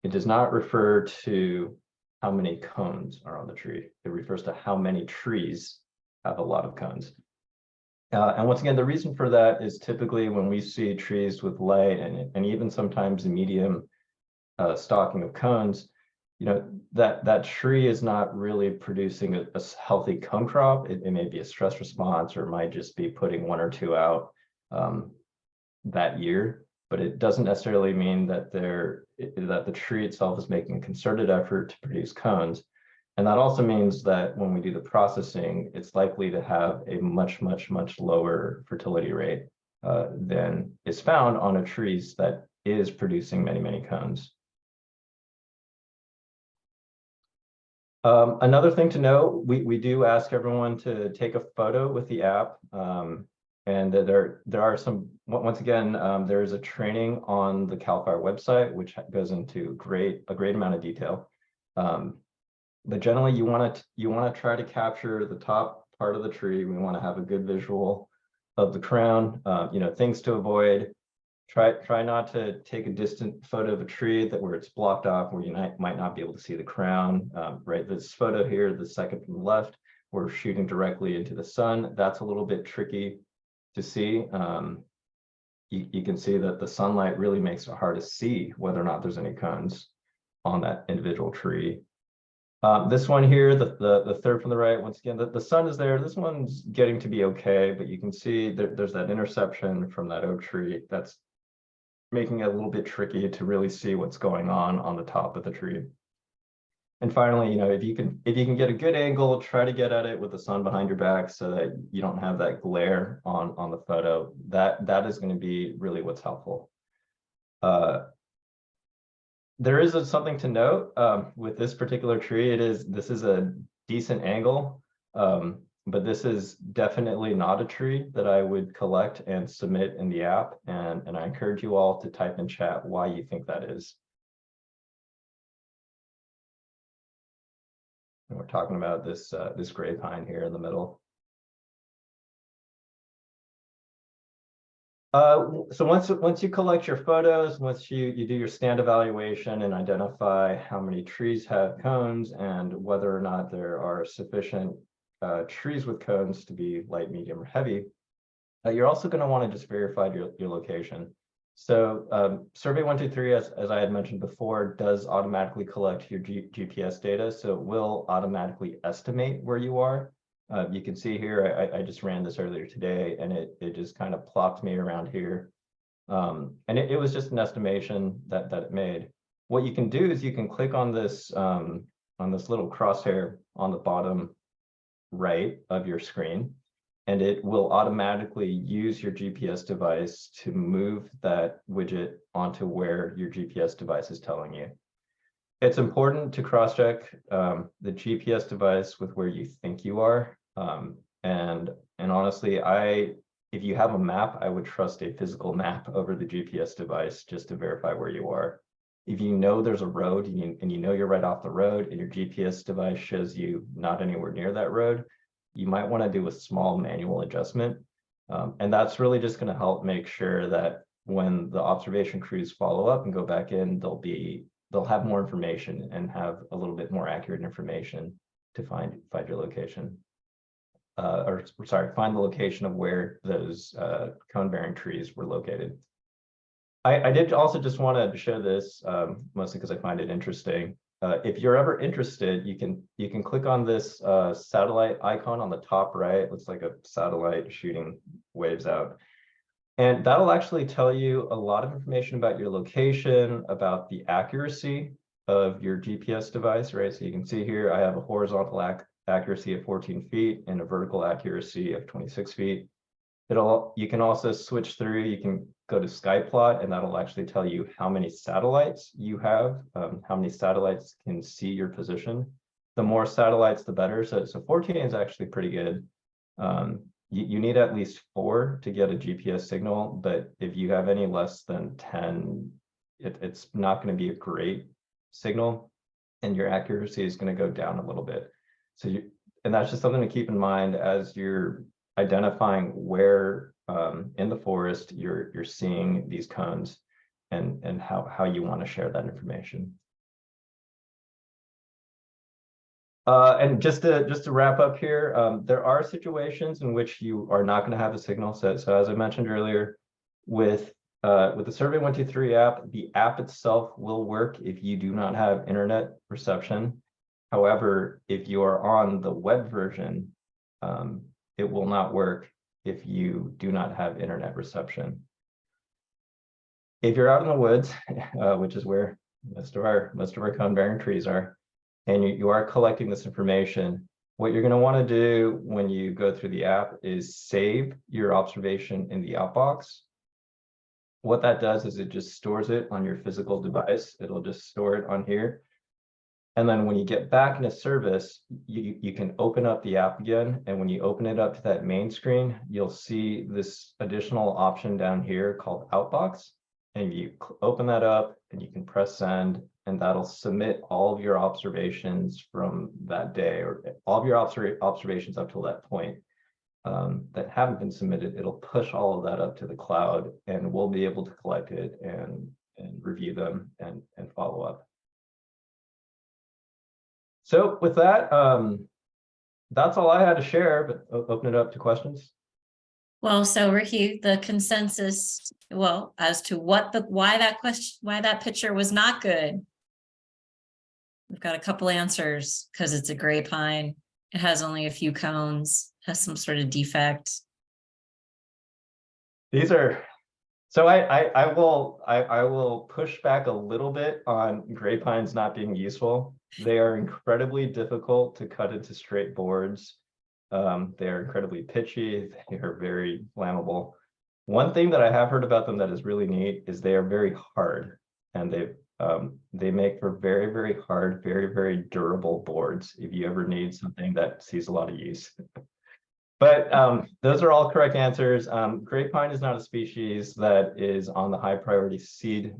It does not refer to how many cones are on the tree. It refers to how many trees have a lot of cones. And once again, the reason for that is typically when we see trees with light and even sometimes a medium stocking of cones, that tree is not really producing a healthy cone crop. It may be a stress response, or it might just be putting 1 or 2 out that year, but it doesn't necessarily mean that the tree itself is making a concerted effort to produce cones. And that also means that when we do the processing, it's likely to have a much lower fertility rate than is found on a trees that is producing many cones. Another thing to note, we do ask everyone to take a photo with the app. And there are some, once again, there is a training on the CAL FIRE website, which goes into a great amount of detail. But generally you want to try to capture the top part of the tree. We want to have a good visual of the crown, things to avoid. Try not to take a distant photo of a tree where it's blocked off, where you might not be able to see the crown. Right, this photo here, the second from the left, we're shooting directly into the sun. That's a little bit tricky to see. You can see that the sunlight really makes it hard to see whether or not there's any cones on that individual tree. This one here, the third from the right, once again, the sun is there. This one's getting to be okay, but you can see there's that interception from that oak tree that's making it a little bit tricky to really see what's going on the top of the tree. And finally, if you can get a good angle, try to get at it with the sun behind your back so that you don't have that glare on the photo. That is going to be really what's helpful. There is something to note with this particular tree. This is a decent angle, but this is definitely not a tree that I would collect and submit in the app. And I encourage you all to type in chat why you think that is. And we're talking about this gray pine here in the middle. So once you collect your photos, once you do your stand evaluation and identify how many trees have cones and whether or not there are sufficient trees with cones to be light, medium, or heavy, you're also going to want to just verify your location. So Survey 123, as I had mentioned before, does automatically collect your GPS data. So it will automatically estimate where you are. You can see here, I just ran this earlier today, and it just kind of plopped me around here. And it was just an estimation that it made. What you can do is you can click on this little crosshair on the bottom right of your screen, and it will automatically use your GPS device to move that widget onto where your GPS device is telling you. It's important to cross-check the GPS device with where you think you are. And honestly, if you have a map, I would trust a physical map over the GPS device just to verify where you are. If you know there's a road and you know you're right off the road and your GPS device shows you not anywhere near that road, you might want to do a small manual adjustment. And that's really just going to help make sure that when the observation crews follow up and go back in, they'll be they'll have more information and have a little bit more accurate information to find your location. Or sorry, find the location of where those cone-bearing trees were located. I did also just want to show this, mostly because I find it interesting. If you're ever interested, you can click on this satellite icon on the top right. It looks like a satellite shooting waves out. And that'll actually tell you a lot of information about your location, about the accuracy of your GPS device, right? So you can see here, I have a horizontal accuracy of 14 feet and a vertical accuracy of 26 feet. You can also switch through, you can go to SkyPlot, and that'll actually tell you how many satellites you have, how many satellites can see your position. The more satellites, the better. So 14 is actually pretty good. You need at least 4 to get a GPS signal, but if you have any less than 10, it's not going to be a great signal, and your accuracy is going to go down a little bit. So and that's just something to keep in mind as you're identifying where in the forest you're seeing these cones, and how you want to share that information. And just to wrap up here, there are situations in which you are not going to have a signal set. So as I mentioned earlier, with the Survey 123 app, the app itself will work if you do not have internet reception. However, if you are on the web version, it will not work if you do not have internet reception. If you're out in the woods, which is where most of our cone-bearing trees are, and you are collecting this information, what you're going to want to do when you go through the app is save your observation in the outbox. What that does is it just stores it on your physical device. It'll just store it on here. And then when you get back into service, you can open up the app again. And when you open it up to that main screen, you'll see this additional option down here called Outbox. And you open that up and you can press send, and that'll submit all of your observations from that day, or all of your observations up till that point that haven't been submitted. It'll push all of that up to the cloud, and we'll be able to collect it and review them and follow up. So with that, that's all I had to share, but open it up to questions. Well, so Ricky, the consensus, well, as to why that picture was not good. We've got a couple answers. Because it's a gray pine. It has only a few cones, has some sort of defect. These are, so I will push back a little bit on gray pines not being useful. They are incredibly difficult to cut into straight boards. They're incredibly pitchy. They are very flammable. One thing that I have heard about them that is really neat is they are very hard, and they make for very, very hard, very, very durable boards if you ever need something that sees a lot of use. But those are all correct answers. Gray pine is not a species that is on the high priority seed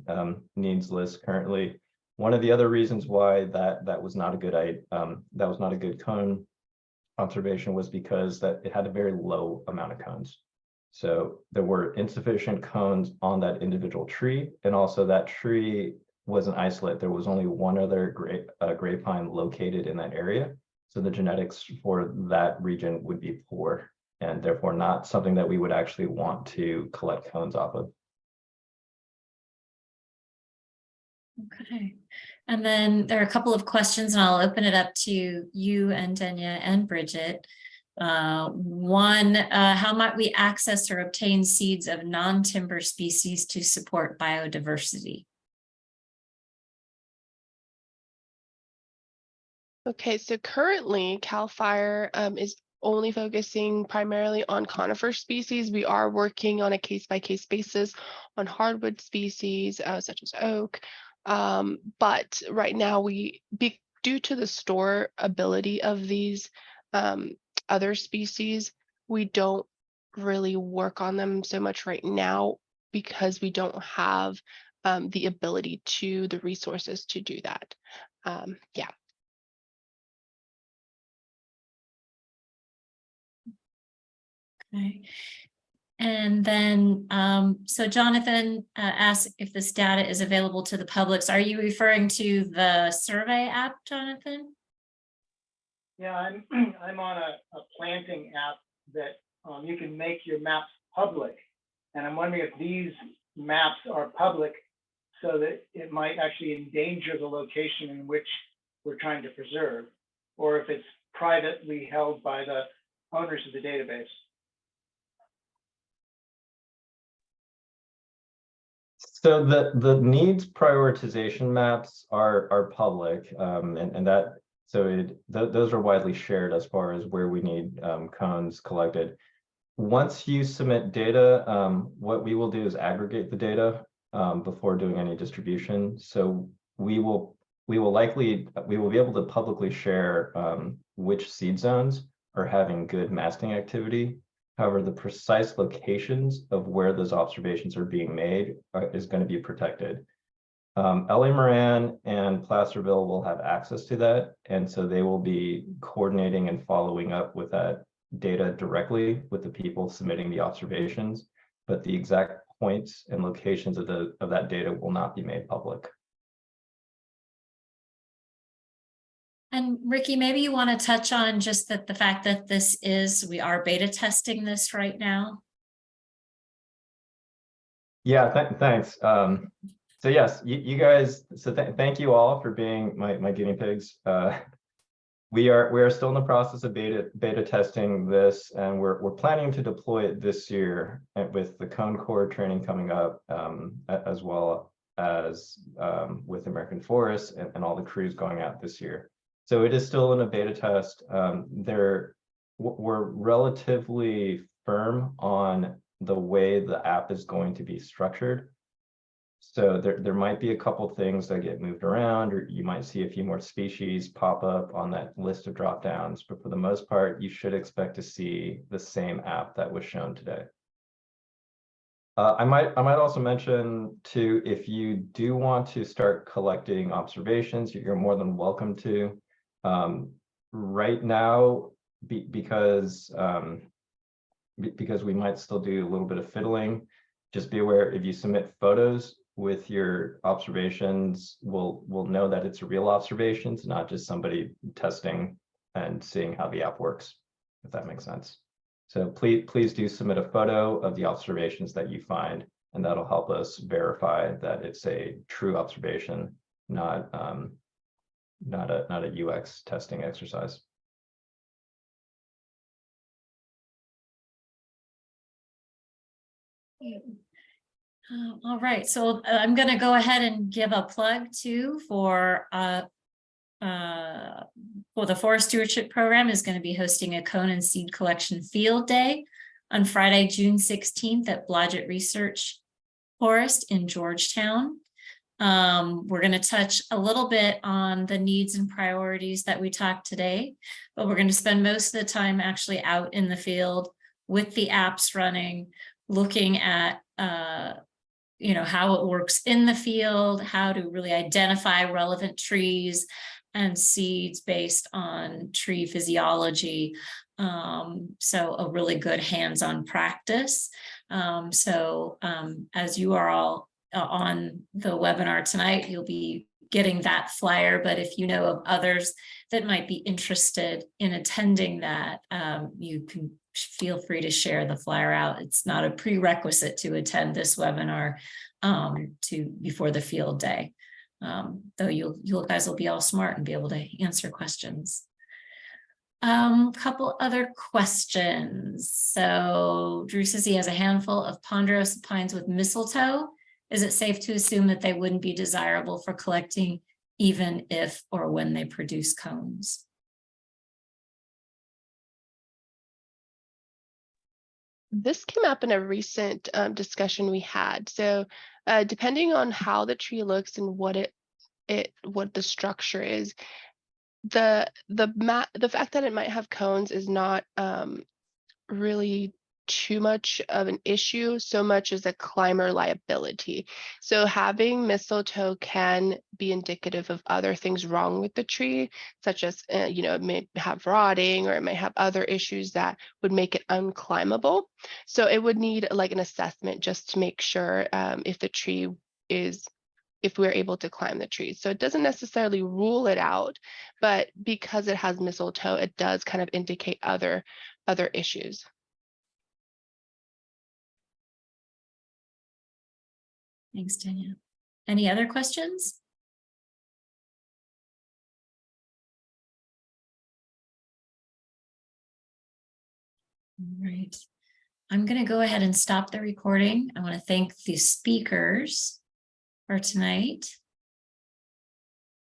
needs list currently. One of the other reasons why that was not a good cone observation was because that it had a very low amount of cones. So there were insufficient cones on that individual tree, and also that tree was an isolate. There was only one other gray pine located in that area. So the genetics for that region would be poor, and therefore not something that we would actually want to collect cones off of. Okay. And then there are a couple of questions, and I'll open it up to you and Denia and Bridget. One, how might we access or obtain seeds of non-timber species to support biodiversity? Okay, so currently CAL FIRE is only focusing primarily on conifer species. We are working on a case-by-case basis on hardwood species such as oak. But right now, due to the store ability of these other species, we don't really work on them so much right now because we don't have the ability the resources to do that. Yeah. Okay. And then, so Jonathan asked if this data is available to the public. So are you referring to the survey app, Jonathan? Yeah, I'm on a planting app that you can make your maps public. And I'm wondering if these maps are public so that it might actually endanger the location in which we're trying to preserve, or if it's privately held by the owners of the database. So the needs prioritization maps are public, and that those are widely shared as far as where we need cones collected. Once you submit data, what we will do is aggregate the data before doing any distribution. So we will be able to publicly share which seed zones are having good masting activity. However, the precise locations of where those observations are being made is going to be protected. LA Moran and Placerville will have access to that, and so they will be coordinating and following up with that data directly with the people submitting the observations, but the exact points and locations of that data will not be made public. And Ricky, maybe you want to touch on just that the fact that we are beta testing this right now. Yeah, thanks. So yes, you guys, so thank you all for being my guinea pigs. We are still in the process of beta testing this, and we're planning to deploy it this year with the Cone Corps training coming up, as well as with American Forests and all the crews going out this year. So it is still in a beta test. We're relatively firm on the way the app is going to be structured. So there might be a couple things that get moved around, or you might see a few more species pop up on that list of drop downs, but for the most part, you should expect to see the same app that was shown today. I might also mention too, if you do want to start collecting observations, you're more than welcome to. Right now, because we might still do a little bit of fiddling, just be aware if you submit photos with your observations, we'll know that it's a real observations, not just somebody testing and seeing how the app works, if that makes sense. So please do submit a photo of the observations that you find, and that'll help us verify that it's a true observation, not a UX testing exercise. All right, so I'm going to go ahead and give a plug too for the Forest Stewardship Program is going to be hosting a cone and seed collection field day on Friday, June 16th at Blodgett Research Forest in Georgetown. We're going to touch a little bit on the needs and priorities that we talked today, but we're going to spend most of the time actually out in the field with the apps running, looking at how it works in the field, how to really identify relevant trees and seeds based on tree physiology. So a really good hands-on practice. As you are all on the webinar tonight, you'll be getting that flyer, but if you know of others that might be interested in attending that, you can feel free to share the flyer out. It's not a prerequisite to attend this webinar before the field day, though you guys will be all smart and be able to answer questions. Couple other questions. So Drew says he has a handful of ponderosa pines with mistletoe. Is it safe to assume that they wouldn't be desirable for collecting even if or when they produce cones? This came up in a recent discussion we had. So depending on how the tree looks and what the structure is, the fact that it might have cones is not really too much of an issue so much as a climber liability. So having mistletoe can be indicative of other things wrong with the tree, such as, it may have rotting, or it may have other issues that would make it unclimbable. So it would need like an assessment just to make sure if the tree is, if we're able to climb the tree. So it doesn't necessarily rule it out, but because it has mistletoe, it does kind of indicate other issues. Thanks, Denia. Any other questions? All right. I'm going to go ahead and stop the recording. I want to thank the speakers for tonight.